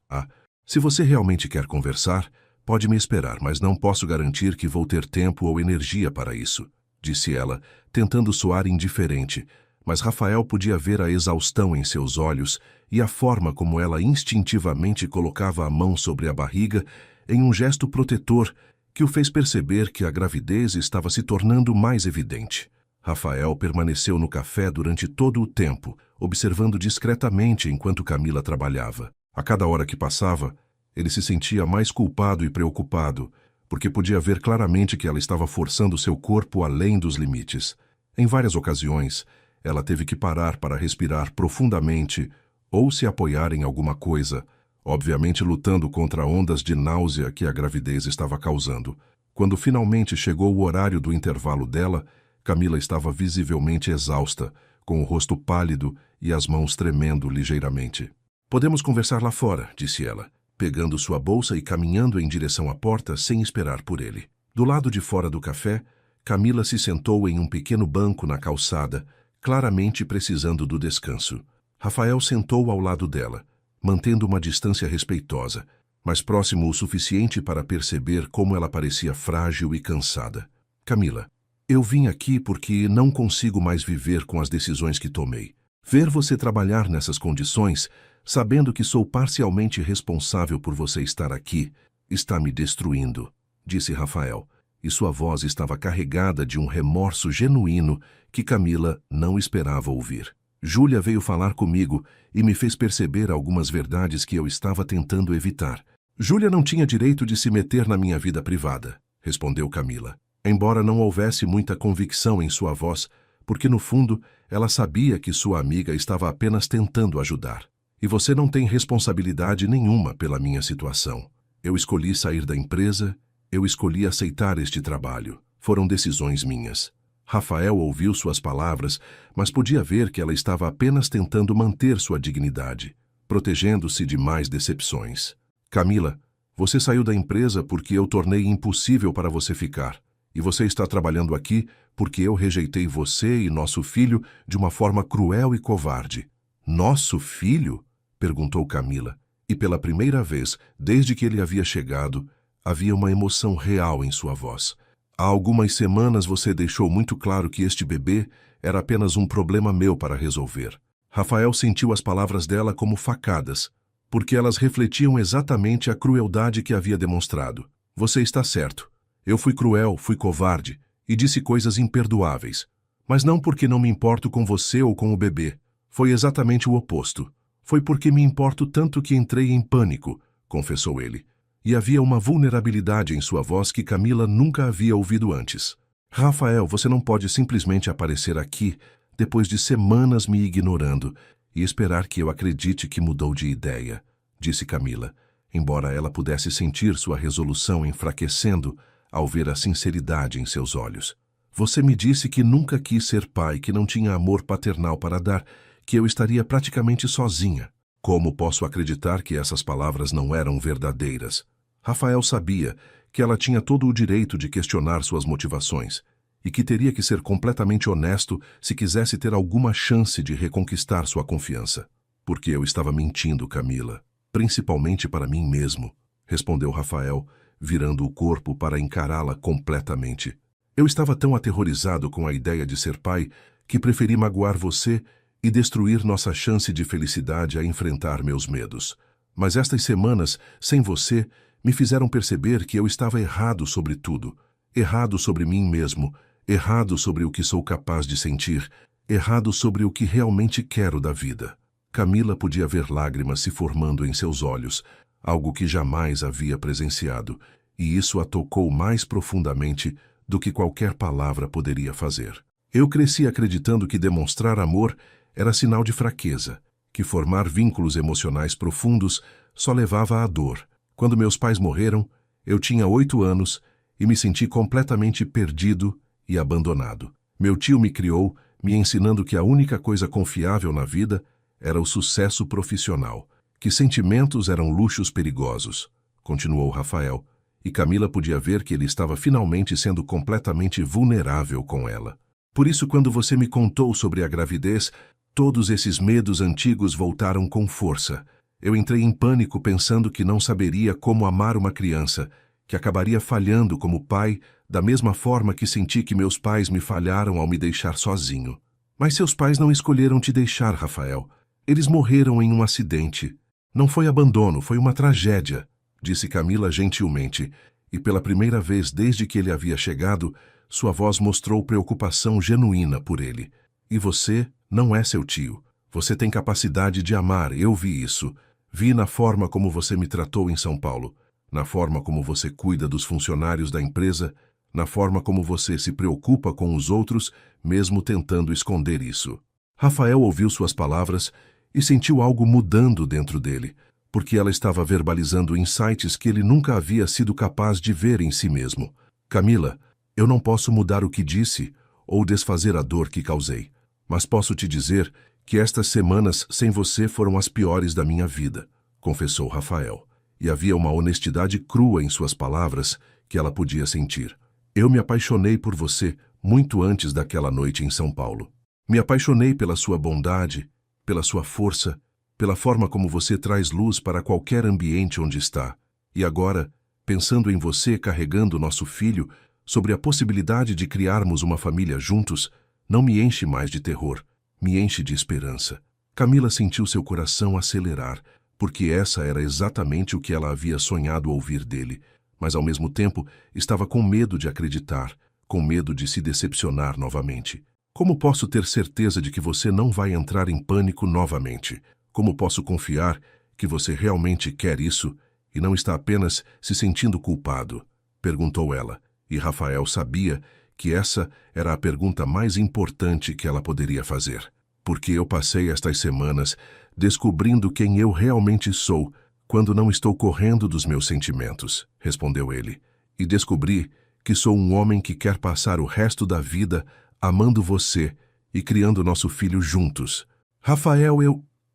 Se você realmente quer conversar, pode me esperar, mas não posso garantir que vou ter tempo ou energia para isso", disse ela, tentando soar indiferente, mas Rafael podia ver a exaustão em seus olhos e a forma como ela instintivamente colocava a mão sobre a barriga em um gesto protetor que o fez perceber que a gravidez estava se tornando mais evidente. Rafael permaneceu no café durante todo o tempo, observando discretamente enquanto Camila trabalhava. A cada hora que passava, ele se sentia mais culpado e preocupado, porque podia ver claramente que ela estava forçando seu corpo além dos limites. Em várias ocasiões, ela teve que parar para respirar profundamente ou se apoiar em alguma coisa, obviamente lutando contra ondas de náusea que a gravidez estava causando. Quando finalmente chegou o horário do intervalo dela, Camila estava visivelmente exausta, com o rosto pálido e as mãos tremendo ligeiramente. "Podemos conversar lá fora", disse ela, pegando sua bolsa e caminhando em direção à porta sem esperar por ele. Do lado de fora do café, Camila se sentou em um pequeno banco na calçada, claramente precisando do descanso. Rafael sentou ao lado dela, mantendo uma distância respeitosa, mas próximo o suficiente para perceber como ela parecia frágil e cansada. "Camila, eu vim aqui porque não consigo mais viver com as decisões que tomei. Ver você trabalhar nessas condições, sabendo que sou parcialmente responsável por você estar aqui, está me destruindo", disse Rafael, e sua voz estava carregada de um remorso genuíno que Camila não esperava ouvir. "Júlia veio falar comigo e me fez perceber algumas verdades que eu estava tentando evitar." "Júlia não tinha direito de se meter na minha vida privada", respondeu Camila, embora não houvesse muita convicção em sua voz, porque no fundo ela sabia que sua amiga estava apenas tentando ajudar. "E você não tem responsabilidade nenhuma pela minha situação. Eu escolhi sair da empresa, eu escolhi aceitar este trabalho. Foram decisões minhas." Rafael ouviu suas palavras, mas podia ver que ela estava apenas tentando manter sua dignidade, protegendo-se de mais decepções. "Camila, você saiu da empresa porque eu tornei impossível para você ficar. E você está trabalhando aqui porque eu rejeitei você e nosso filho de uma forma cruel e covarde." "Nosso filho?" perguntou Camila, e pela primeira vez, desde que ele havia chegado, havia uma emoção real em sua voz. "Há algumas semanas você deixou muito claro que este bebê era apenas um problema meu para resolver." Rafael sentiu as palavras dela como facadas, porque elas refletiam exatamente a crueldade que havia demonstrado. "Você está certo. Eu fui cruel, fui covarde e disse coisas imperdoáveis. Mas não porque não me importo com você ou com o bebê. Foi exatamente o oposto. Foi porque me importo tanto que entrei em pânico", confessou ele. e havia uma vulnerabilidade em sua voz que Camila nunca havia ouvido antes. Rafael, você não pode simplesmente aparecer aqui depois de semanas me ignorando e esperar que eu acredite que mudou de ideia, disse Camila, embora ela pudesse sentir sua resolução enfraquecendo ao ver a sinceridade em seus olhos. Você me disse que nunca quis ser pai, que não tinha amor paternal para dar, que eu estaria praticamente sozinha. Como posso acreditar que essas palavras não eram verdadeiras? Rafael sabia que ela tinha todo o direito de questionar suas motivações e que teria que ser completamente honesto se quisesse ter alguma chance de reconquistar sua confiança. Porque eu estava mentindo, Camila, principalmente para mim mesmo, respondeu Rafael, virando o corpo para encará-la completamente. Eu estava tão aterrorizado com a ideia de ser pai que preferi magoar você e destruir nossa chance de felicidade a enfrentar meus medos. Mas estas semanas, sem você, me fizeram perceber que eu estava errado sobre tudo. Errado sobre mim mesmo, errado sobre o que sou capaz de sentir, errado sobre o que realmente quero da vida. Camila podia ver lágrimas se formando em seus olhos, algo que jamais havia presenciado, e isso a tocou mais profundamente do que qualquer palavra poderia fazer. Eu cresci acreditando que demonstrar amor era sinal de fraqueza, que formar vínculos emocionais profundos só levava à dor. Quando meus pais morreram, eu tinha 8 anos e me senti completamente perdido e abandonado. Meu tio me criou, me ensinando que a única coisa confiável na vida era o sucesso profissional, que sentimentos eram luxos perigosos, continuou Rafael, e Camila podia ver que ele estava finalmente sendo completamente vulnerável com ela. Por isso, quando você me contou sobre a gravidez, todos esses medos antigos voltaram com força. Eu entrei em pânico pensando que não saberia como amar uma criança, que acabaria falhando como pai, da mesma forma que senti que meus pais me falharam ao me deixar sozinho. Mas seus pais não escolheram te deixar, Rafael. Eles morreram em um acidente. Não foi abandono, foi uma tragédia, disse Camila gentilmente, e pela primeira vez desde que ele havia chegado, sua voz mostrou preocupação genuína por ele. E você não é seu tio. Você tem capacidade de amar, eu vi isso. Vi na forma como você me tratou em São Paulo, na forma como você cuida dos funcionários da empresa, na forma como você se preocupa com os outros, mesmo tentando esconder isso. Rafael ouviu suas palavras e sentiu algo mudando dentro dele, porque ela estava verbalizando insights que ele nunca havia sido capaz de ver em si mesmo. Camila, eu não posso mudar o que disse ou desfazer a dor que causei, mas posso te dizer que estas semanas sem você foram as piores da minha vida, confessou Rafael, e havia uma honestidade crua em suas palavras que ela podia sentir. Eu me apaixonei por você muito antes daquela noite em São Paulo. Me apaixonei pela sua bondade, pela sua força, pela forma como você traz luz para qualquer ambiente onde está. E agora, pensando em você carregando nosso filho, sobre a possibilidade de criarmos uma família juntos, não me enche mais de terror, me enche de esperança. Camila sentiu seu coração acelerar, porque essa era exatamente o que ela havia sonhado ouvir dele, mas ao mesmo tempo estava com medo de acreditar, com medo de se decepcionar novamente. Como posso ter certeza de que você não vai entrar em pânico novamente? Como posso confiar que você realmente quer isso e não está apenas se sentindo culpado? Perguntou ela, e Rafael sabia que essa era a pergunta mais importante que ela poderia fazer. Porque eu passei estas semanas descobrindo quem eu realmente sou quando não estou correndo dos meus sentimentos, respondeu ele, e descobri que sou um homem que quer passar o resto da vida amando você e criando nosso filho juntos. Rafael,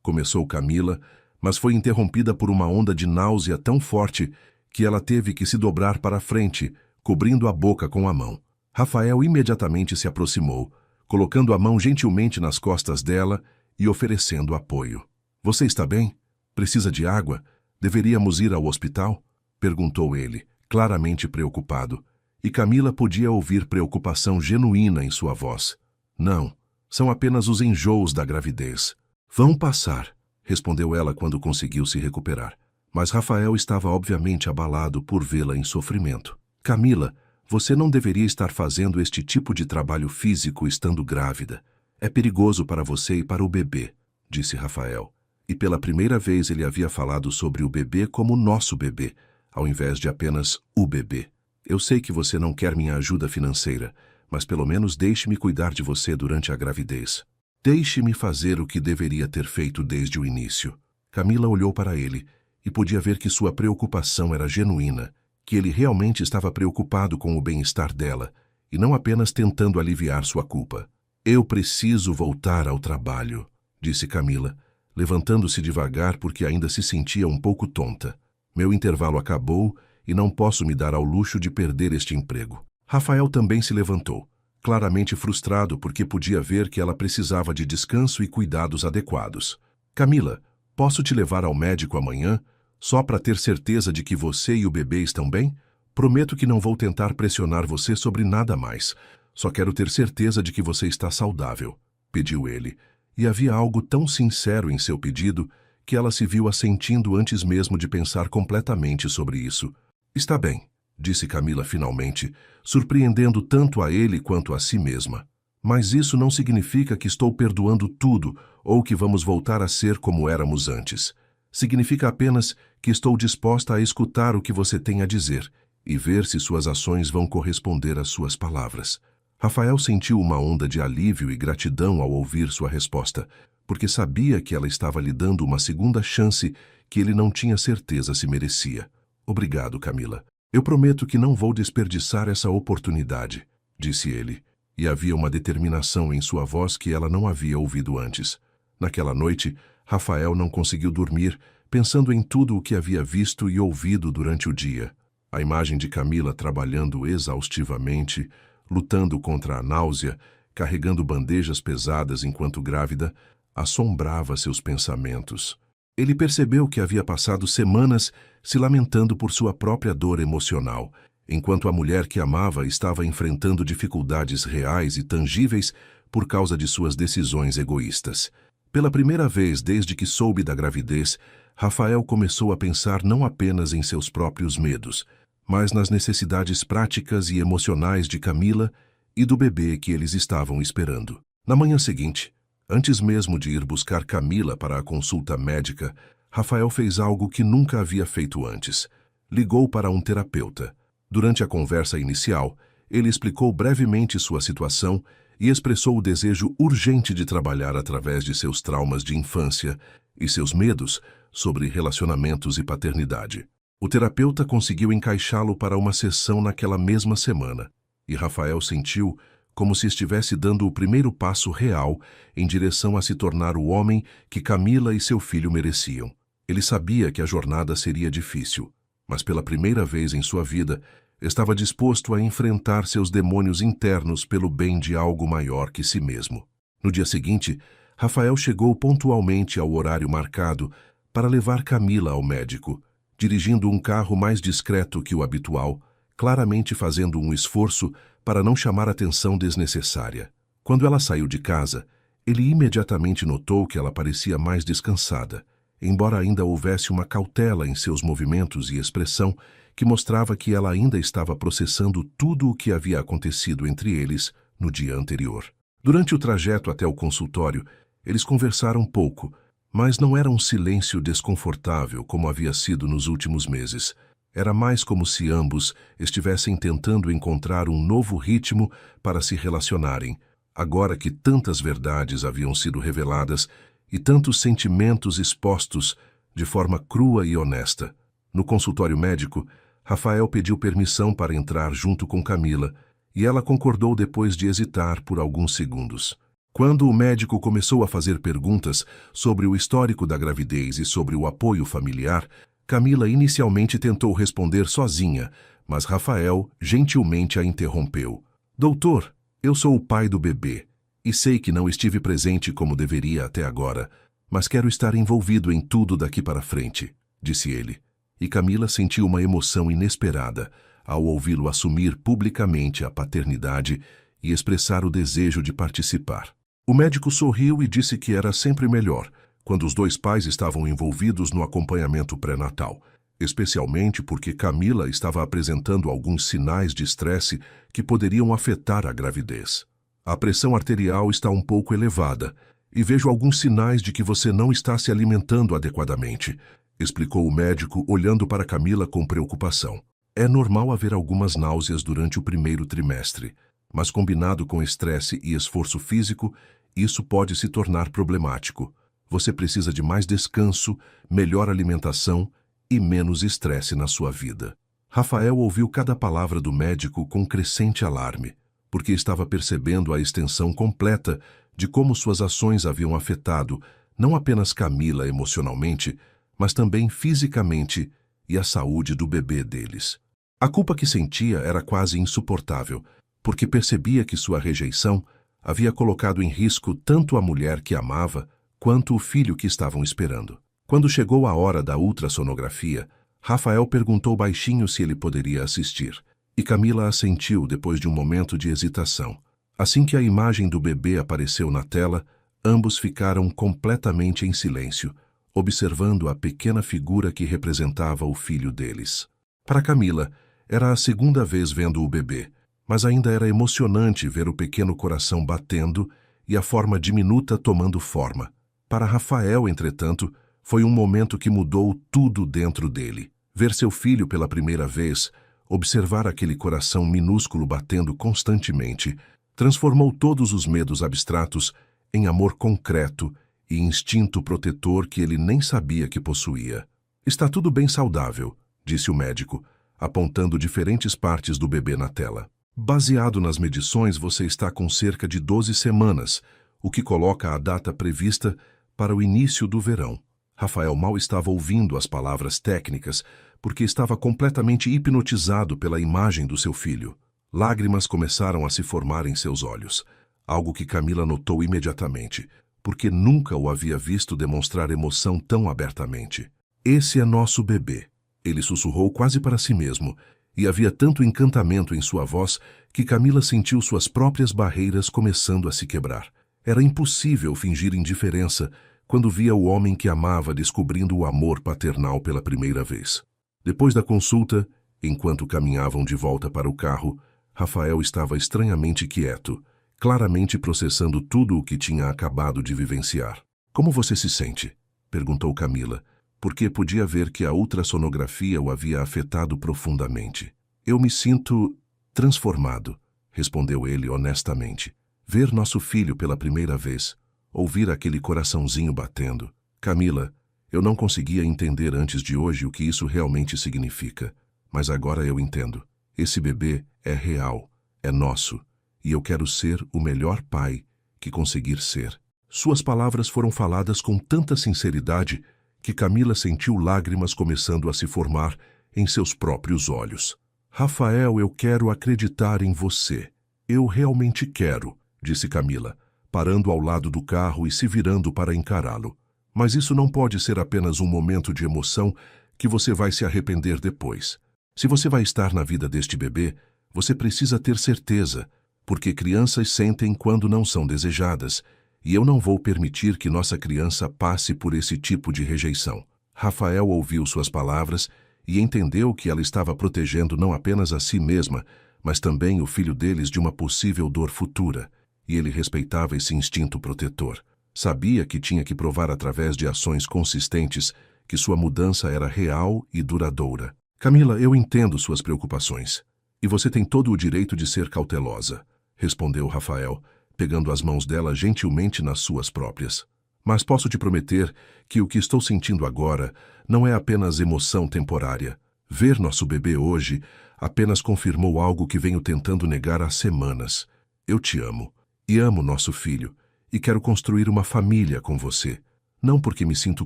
começou Camila, mas foi interrompida por uma onda de náusea tão forte que ela teve que se dobrar para a frente, cobrindo a boca com a mão. Rafael imediatamente se aproximou, colocando a mão gentilmente nas costas dela e oferecendo apoio. Você está bem? Precisa de água? Deveríamos ir ao hospital? Perguntou ele, claramente preocupado, e Camila podia ouvir preocupação genuína em sua voz. Não, são apenas os enjoos da gravidez. Vão passar, respondeu ela quando conseguiu se recuperar. Mas Rafael estava obviamente abalado por vê-la em sofrimento. Camila, você não deveria estar fazendo este tipo de trabalho físico estando grávida. É perigoso para você e para o bebê, disse Rafael. E pela primeira vez ele havia falado sobre o bebê como nosso bebê, ao invés de apenas o bebê. Eu sei que você não quer minha ajuda financeira, mas pelo menos deixe-me cuidar de você durante a gravidez. Deixe-me fazer o que deveria ter feito desde o início. Camila olhou para ele e podia ver que sua preocupação era genuína, que ele realmente estava preocupado com o bem-estar dela e não apenas tentando aliviar sua culpa. Eu preciso voltar ao trabalho, disse Camila, levantando-se devagar porque ainda se sentia um pouco tonta. Meu intervalo acabou e não posso me dar ao luxo de perder este emprego. Rafael também se levantou, claramente frustrado porque podia ver que ela precisava de descanso e cuidados adequados. Camila, posso te levar ao médico amanhã, só para ter certeza de que você e o bebê estão bem? Prometo que não vou tentar pressionar você sobre nada mais. Só quero ter certeza de que você está saudável, pediu ele. E havia algo tão sincero em seu pedido que ela se viu assentindo antes mesmo de pensar completamente sobre isso. Está bem, disse Camila finalmente, surpreendendo tanto a ele quanto a si mesma. Mas isso não significa que estou perdoando tudo ou que vamos voltar a ser como éramos antes. Significa apenas que estou disposta a escutar o que você tem a dizer e ver se suas ações vão corresponder às suas palavras. Rafael sentiu uma onda de alívio e gratidão ao ouvir sua resposta, porque sabia que ela estava lhe dando uma segunda chance que ele não tinha certeza se merecia. Obrigado, Camila. Eu prometo que não vou desperdiçar essa oportunidade, disse ele, e havia uma determinação em sua voz que ela não havia ouvido antes. Naquela noite, Rafael não conseguiu dormir, pensando em tudo o que havia visto e ouvido durante o dia. A imagem de Camila trabalhando exaustivamente, lutando contra a náusea, carregando bandejas pesadas enquanto grávida, assombrava seus pensamentos. Ele percebeu que havia passado semanas se lamentando por sua própria dor emocional, enquanto a mulher que amava estava enfrentando dificuldades reais e tangíveis por causa de suas decisões egoístas. Pela primeira vez desde que soube da gravidez, Rafael começou a pensar não apenas em seus próprios medos, mas nas necessidades práticas e emocionais de Camila e do bebê que eles estavam esperando. Na manhã seguinte, antes mesmo de ir buscar Camila para a consulta médica, Rafael fez algo que nunca havia feito antes. Ligou para um terapeuta. Durante a conversa inicial, ele explicou brevemente sua situação e expressou o desejo urgente de trabalhar através de seus traumas de infância e seus medos sobre relacionamentos e paternidade. O terapeuta conseguiu encaixá-lo para uma sessão naquela mesma semana, e Rafael sentiu como se estivesse dando o primeiro passo real em direção a se tornar o homem que Camila e seu filho mereciam. Ele sabia que a jornada seria difícil, mas pela primeira vez em sua vida, estava disposto a enfrentar seus demônios internos pelo bem de algo maior que si mesmo. No dia seguinte, Rafael chegou pontualmente ao horário marcado para levar Camila ao médico, dirigindo um carro mais discreto que o habitual, claramente fazendo um esforço para não chamar atenção desnecessária. Quando ela saiu de casa, ele imediatamente notou que ela parecia mais descansada, embora ainda houvesse uma cautela em seus movimentos e expressão que mostrava que ela ainda estava processando tudo o que havia acontecido entre eles no dia anterior. Durante o trajeto até o consultório, eles conversaram pouco, mas não era um silêncio desconfortável como havia sido nos últimos meses. Era mais como se ambos estivessem tentando encontrar um novo ritmo para se relacionarem, agora que tantas verdades haviam sido reveladas e tantos sentimentos expostos de forma crua e honesta. No consultório médico, Rafael pediu permissão para entrar junto com Camila, e ela concordou depois de hesitar por alguns segundos. Quando o médico começou a fazer perguntas sobre o histórico da gravidez e sobre o apoio familiar, Camila inicialmente tentou responder sozinha, mas Rafael gentilmente a interrompeu. Doutor, eu sou o pai do bebê, e sei que não estive presente como deveria até agora, mas quero estar envolvido em tudo daqui para frente, disse ele. E Camila sentiu uma emoção inesperada ao ouvi-lo assumir publicamente a paternidade e expressar o desejo de participar. O médico sorriu e disse que era sempre melhor quando os dois pais estavam envolvidos no acompanhamento pré-natal, especialmente porque Camila estava apresentando alguns sinais de estresse que poderiam afetar a gravidez. A pressão arterial está um pouco elevada e vejo alguns sinais de que você não está se alimentando adequadamente. explicou o médico, olhando para Camila com preocupação. É normal haver algumas náuseas durante o primeiro trimestre, mas combinado com estresse e esforço físico, isso pode se tornar problemático. Você precisa de mais descanso, melhor alimentação e menos estresse na sua vida. Rafael ouviu cada palavra do médico com crescente alarme, porque estava percebendo a extensão completa de como suas ações haviam afetado não apenas Camila emocionalmente, mas também fisicamente e a saúde do bebê deles. A culpa que sentia era quase insuportável, porque percebia que sua rejeição havia colocado em risco tanto a mulher que amava quanto o filho que estavam esperando. Quando chegou a hora da ultrassonografia, Rafael perguntou baixinho se ele poderia assistir, e Camila assentiu depois de um momento de hesitação. Assim que a imagem do bebê apareceu na tela, ambos ficaram completamente em silêncio, observando a pequena figura que representava o filho deles. Para Camila, era a segunda vez vendo o bebê, mas ainda era emocionante ver o pequeno coração batendo e a forma diminuta tomando forma. Para Rafael, entretanto, foi um momento que mudou tudo dentro dele. Ver seu filho pela primeira vez, observar aquele coração minúsculo batendo constantemente, transformou todos os medos abstratos em amor concreto e instinto protetor que ele nem sabia que possuía. Está tudo bem saudável, disse o médico, apontando diferentes partes do bebê na tela. Baseado nas medições, você está com cerca de 12 semanas, o que coloca a data prevista para o início do verão. Rafael mal estava ouvindo as palavras técnicas, porque estava completamente hipnotizado pela imagem do seu filho. Lágrimas começaram a se formar em seus olhos, algo que Camila notou imediatamente, porque nunca o havia visto demonstrar emoção tão abertamente. Esse é nosso bebê, ele sussurrou quase para si mesmo, e havia tanto encantamento em sua voz que Camila sentiu suas próprias barreiras começando a se quebrar. Era impossível fingir indiferença quando via o homem que amava descobrindo o amor paternal pela primeira vez. Depois da consulta, enquanto caminhavam de volta para o carro, Rafael estava estranhamente quieto, claramente processando tudo o que tinha acabado de vivenciar. Como você se sente? Perguntou Camila, porque podia ver que a ultrassonografia o havia afetado profundamente. Eu me sinto transformado, respondeu ele honestamente. Ver nosso filho pela primeira vez, ouvir aquele coraçãozinho batendo. Camila, eu não conseguia entender antes de hoje o que isso realmente significa, mas agora eu entendo. Esse bebê é real, é nosso, e eu quero ser o melhor pai que conseguir ser. Suas palavras foram faladas com tanta sinceridade que Camila sentiu lágrimas começando a se formar em seus próprios olhos. Rafael, eu quero acreditar em você. Eu realmente quero, disse Camila, parando ao lado do carro e se virando para encará-lo. Mas isso não pode ser apenas um momento de emoção que você vai se arrepender depois. Se você vai estar na vida deste bebê, você precisa ter certeza, porque crianças sentem quando não são desejadas, e eu não vou permitir que nossa criança passe por esse tipo de rejeição. Rafael ouviu suas palavras e entendeu que ela estava protegendo não apenas a si mesma, mas também o filho deles de uma possível dor futura, e ele respeitava esse instinto protetor. Sabia que tinha que provar através de ações consistentes que sua mudança era real e duradoura. Camila, eu entendo suas preocupações, e você tem todo o direito de ser cautelosa, respondeu Rafael, pegando as mãos dela gentilmente nas suas próprias. Mas posso te prometer que o que estou sentindo agora não é apenas emoção temporária. Ver nosso bebê hoje apenas confirmou algo que venho tentando negar há semanas. Eu te amo, e amo nosso filho, e quero construir uma família com você. Não porque me sinto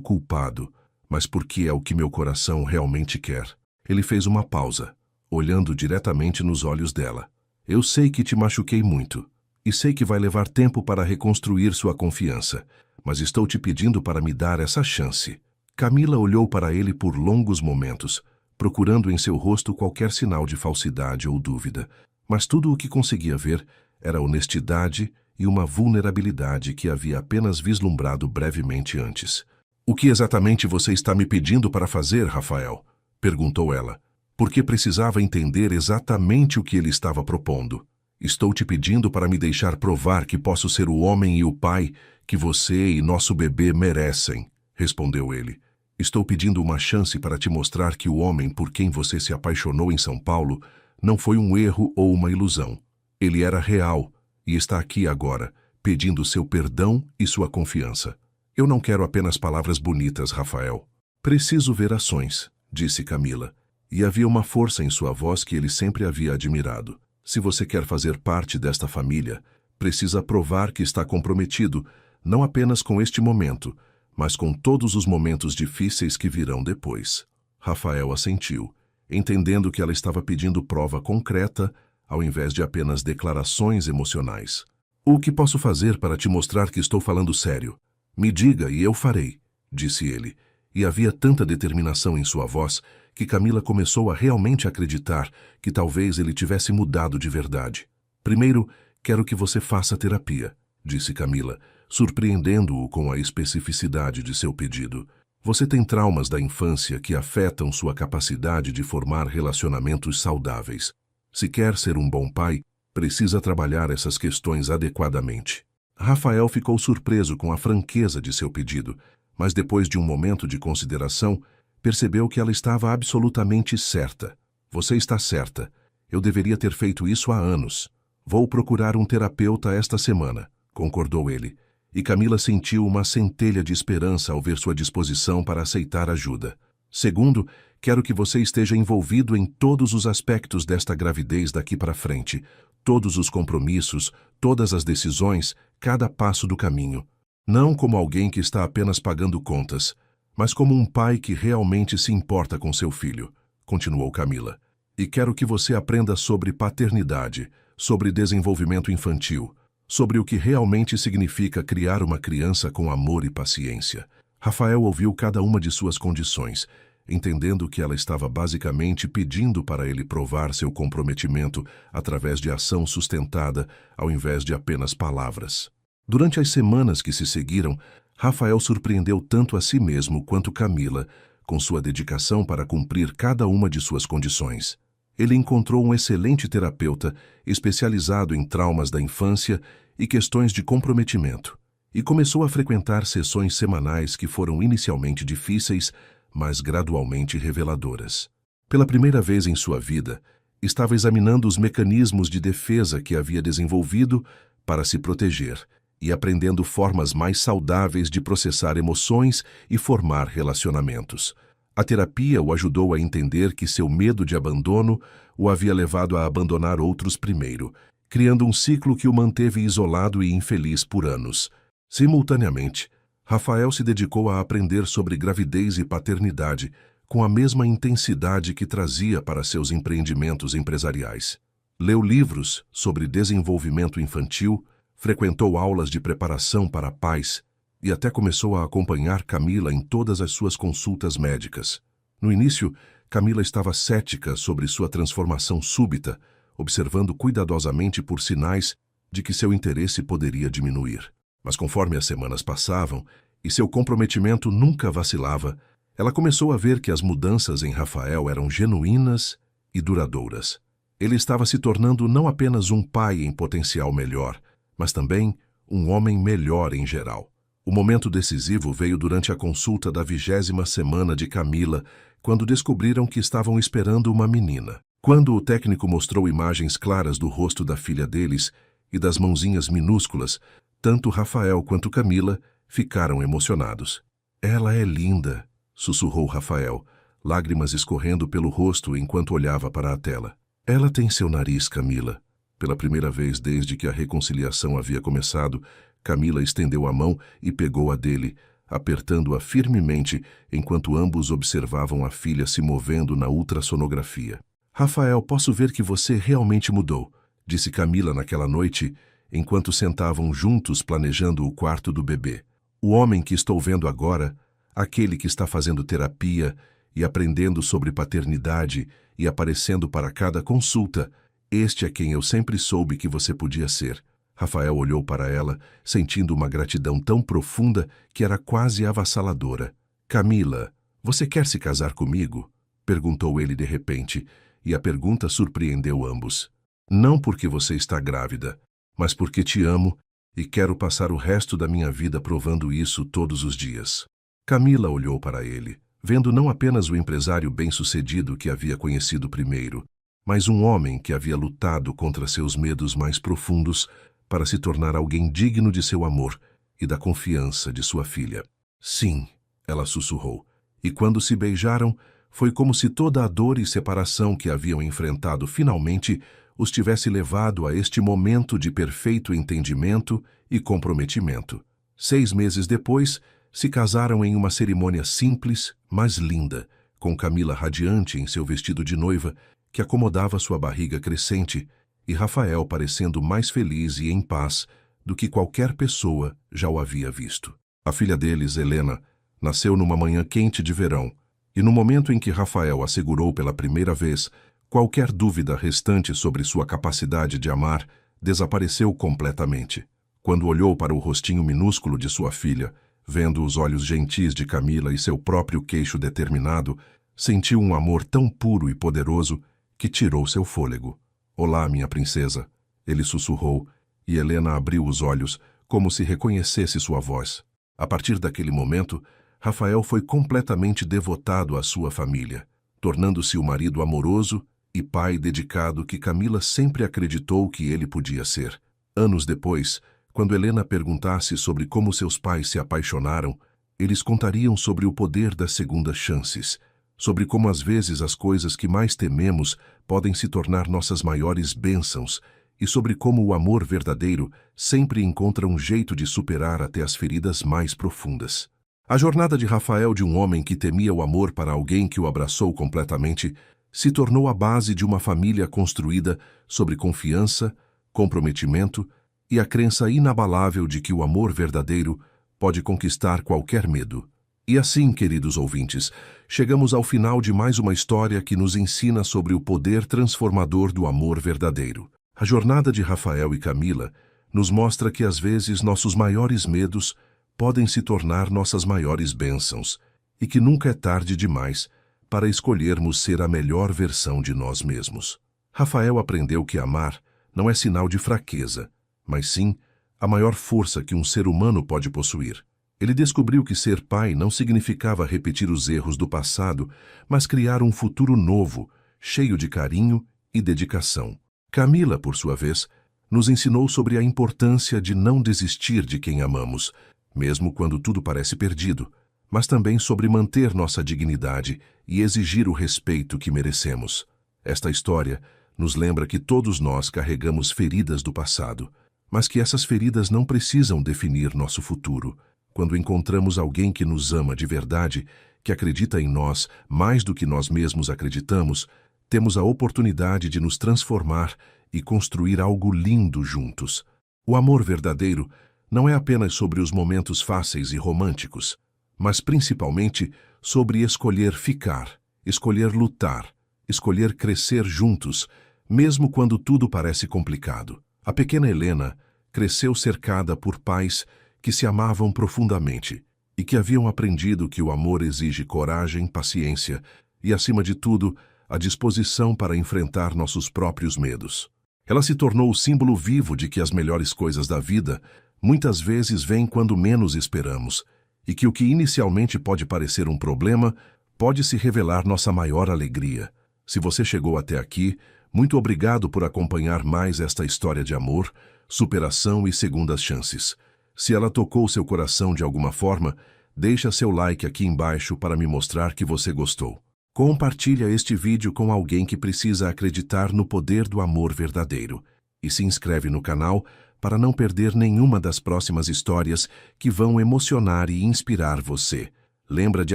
culpado, mas porque é o que meu coração realmente quer. Ele fez uma pausa, olhando diretamente nos olhos dela. Eu sei que te machuquei muito, e sei que vai levar tempo para reconstruir sua confiança, mas estou te pedindo para me dar essa chance. Camila olhou para ele por longos momentos, procurando em seu rosto qualquer sinal de falsidade ou dúvida, mas tudo o que conseguia ver era honestidade e uma vulnerabilidade que havia apenas vislumbrado brevemente antes. O que exatamente você está me pedindo para fazer, Rafael? Perguntou ela, porque precisava entender exatamente o que ele estava propondo. Estou te pedindo para me deixar provar que posso ser o homem e o pai que você e nosso bebê merecem, respondeu ele. Estou pedindo uma chance para te mostrar que o homem por quem você se apaixonou em São Paulo não foi um erro ou uma ilusão. Ele era real e está aqui agora, pedindo seu perdão e sua confiança. Eu não quero apenas palavras bonitas, Rafael. Preciso ver ações, disse Camila. E havia uma força em sua voz que ele sempre havia admirado. Se você quer fazer parte desta família, precisa provar que está comprometido, não apenas com este momento, mas com todos os momentos difíceis que virão depois. Rafael assentiu, entendendo que ela estava pedindo prova concreta, ao invés de apenas declarações emocionais. O que posso fazer para te mostrar que estou falando sério? Me diga e eu farei, disse ele, e havia tanta determinação em sua voz que Camila começou a realmente acreditar que talvez ele tivesse mudado de verdade. Primeiro, quero que você faça terapia, disse Camila, surpreendendo-o com a especificidade de seu pedido. Você tem traumas da infância que afetam sua capacidade de formar relacionamentos saudáveis. Se quer ser um bom pai, precisa trabalhar essas questões adequadamente. Rafael ficou surpreso com a franqueza de seu pedido, mas depois de um momento de consideração, percebeu que ela estava absolutamente certa. Você está certa. Eu deveria ter feito isso há anos. Vou procurar um terapeuta esta semana, concordou ele. E Camila sentiu uma centelha de esperança ao ver sua disposição para aceitar ajuda. Segundo, quero que você esteja envolvido em todos os aspectos desta gravidez daqui para frente, todos os compromissos, todas as decisões, cada passo do caminho. Não como alguém que está apenas pagando contas, mas como um pai que realmente se importa com seu filho, continuou Camila. E quero que você aprenda sobre paternidade, sobre desenvolvimento infantil, sobre o que realmente significa criar uma criança com amor e paciência. Rafael ouviu cada uma de suas condições, entendendo que ela estava basicamente pedindo para ele provar seu comprometimento através de ação sustentada, ao invés de apenas palavras. Durante as semanas que se seguiram, Rafael surpreendeu tanto a si mesmo quanto Camila, com sua dedicação para cumprir cada uma de suas condições. Ele encontrou um excelente terapeuta, especializado em traumas da infância e questões de comprometimento, e começou a frequentar sessões semanais que foram inicialmente difíceis, mas gradualmente reveladoras. Pela primeira vez em sua vida, estava examinando os mecanismos de defesa que havia desenvolvido para se proteger e aprendendo formas mais saudáveis de processar emoções e formar relacionamentos. A terapia o ajudou a entender que seu medo de abandono o havia levado a abandonar outros primeiro, criando um ciclo que o manteve isolado e infeliz por anos. Simultaneamente, Rafael se dedicou a aprender sobre gravidez e paternidade, com a mesma intensidade que trazia para seus empreendimentos empresariais. Leu livros sobre desenvolvimento infantil, frequentou aulas de preparação para pais e até começou a acompanhar Camila em todas as suas consultas médicas. No início, Camila estava cética sobre sua transformação súbita, observando cuidadosamente por sinais de que seu interesse poderia diminuir. Mas conforme as semanas passavam e seu comprometimento nunca vacilava, ela começou a ver que as mudanças em Rafael eram genuínas e duradouras. Ele estava se tornando não apenas um pai em potencial melhor, mas também um homem melhor em geral. O momento decisivo veio durante a consulta da 20ª semana de Camila, quando descobriram que estavam esperando uma menina. Quando o técnico mostrou imagens claras do rosto da filha deles e das mãozinhas minúsculas, tanto Rafael quanto Camila ficaram emocionados. "Ela é linda", sussurrou Rafael, lágrimas escorrendo pelo rosto enquanto olhava para a tela. "Ela tem seu nariz, Camila." Pela primeira vez desde que a reconciliação havia começado, Camila estendeu a mão e pegou a dele, apertando-a firmemente enquanto ambos observavam a filha se movendo na ultrassonografia. "Rafael, posso ver que você realmente mudou", disse Camila naquela noite, enquanto sentavam juntos planejando o quarto do bebê. "O homem que estou vendo agora, aquele que está fazendo terapia e aprendendo sobre paternidade e aparecendo para cada consulta, este é quem eu sempre soube que você podia ser." Rafael olhou para ela, sentindo uma gratidão tão profunda que era quase avassaladora. "Camila, você quer se casar comigo?" perguntou ele de repente, e a pergunta surpreendeu ambos. "Não porque você está grávida, mas porque te amo e quero passar o resto da minha vida provando isso todos os dias." Camila olhou para ele, vendo não apenas o empresário bem-sucedido que havia conhecido primeiro, mas um homem que havia lutado contra seus medos mais profundos para se tornar alguém digno de seu amor e da confiança de sua filha. Sim, ela sussurrou, e quando se beijaram, foi como se toda a dor e separação que haviam enfrentado finalmente os tivesse levado a este momento de perfeito entendimento e comprometimento. 6 meses depois, se casaram em uma cerimônia simples, mas linda, com Camila radiante em seu vestido de noiva, que acomodava sua barriga crescente, e Rafael parecendo mais feliz e em paz do que qualquer pessoa já o havia visto. A filha deles, Helena, nasceu numa manhã quente de verão, e no momento em que Rafael assegurou pela primeira vez qualquer dúvida restante sobre sua capacidade de amar, desapareceu completamente. Quando olhou para o rostinho minúsculo de sua filha, vendo os olhos gentis de Camila e seu próprio queixo determinado, sentiu um amor tão puro e poderoso que tirou seu fôlego. "Olá, minha princesa", ele sussurrou, e Helena abriu os olhos como se reconhecesse sua voz. A partir daquele momento, Rafael foi completamente devotado à sua família, tornando-se o marido amoroso e pai dedicado que Camila sempre acreditou que ele podia ser. Anos depois, quando Helena perguntasse sobre como seus pais se apaixonaram, eles contariam sobre o poder das segundas chances, sobre como às vezes as coisas que mais tememos podem se tornar nossas maiores bênçãos e sobre como o amor verdadeiro sempre encontra um jeito de superar até as feridas mais profundas. A jornada de Rafael de um homem que temia o amor para alguém que o abraçou completamente se tornou a base de uma família construída sobre confiança, comprometimento e a crença inabalável de que o amor verdadeiro pode conquistar qualquer medo. E assim, queridos ouvintes, chegamos ao final de mais uma história que nos ensina sobre o poder transformador do amor verdadeiro. A jornada de Rafael e Camila nos mostra que às vezes nossos maiores medos podem se tornar nossas maiores bênçãos e que nunca é tarde demais para escolhermos ser a melhor versão de nós mesmos. Rafael aprendeu que amar não é sinal de fraqueza, mas sim a maior força que um ser humano pode possuir. Ele descobriu que ser pai não significava repetir os erros do passado, mas criar um futuro novo, cheio de carinho e dedicação. Camila, por sua vez, nos ensinou sobre a importância de não desistir de quem amamos, mesmo quando tudo parece perdido, mas também sobre manter nossa dignidade e exigir o respeito que merecemos. Esta história nos lembra que todos nós carregamos feridas do passado, mas que essas feridas não precisam definir nosso futuro. Quando encontramos alguém que nos ama de verdade, que acredita em nós mais do que nós mesmos acreditamos, temos a oportunidade de nos transformar e construir algo lindo juntos. O amor verdadeiro não é apenas sobre os momentos fáceis e românticos, mas principalmente sobre escolher ficar, escolher lutar, escolher crescer juntos, mesmo quando tudo parece complicado. A pequena Helena cresceu cercada por pais que se amavam profundamente e que haviam aprendido que o amor exige coragem, paciência e, acima de tudo, a disposição para enfrentar nossos próprios medos. Ela se tornou o símbolo vivo de que as melhores coisas da vida muitas vezes vêm quando menos esperamos, e que o que inicialmente pode parecer um problema pode se revelar nossa maior alegria. Se você chegou até aqui, muito obrigado por acompanhar mais esta história de amor, superação e segundas chances. Se ela tocou seu coração de alguma forma, deixa seu like aqui embaixo para me mostrar que você gostou. Compartilha este vídeo com alguém que precisa acreditar no poder do amor verdadeiro. E se inscreve no canal para não perder nenhuma das próximas histórias que vão emocionar e inspirar você. Lembra de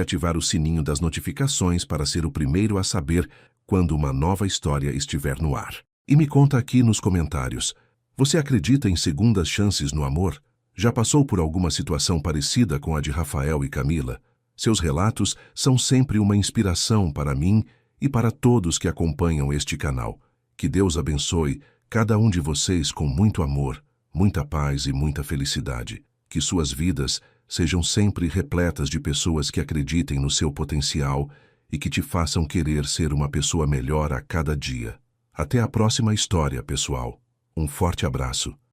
ativar o sininho das notificações para ser o primeiro a saber quando uma nova história estiver no ar. E me conta aqui nos comentários, você acredita em segundas chances no amor? Já passou por alguma situação parecida com a de Rafael e Camila? Seus relatos são sempre uma inspiração para mim e para todos que acompanham este canal. Que Deus abençoe cada um de vocês com muito amor, muita paz e muita felicidade. Que suas vidas sejam sempre repletas de pessoas que acreditem no seu potencial e que te façam querer ser uma pessoa melhor a cada dia. Até a próxima história, pessoal. Um forte abraço.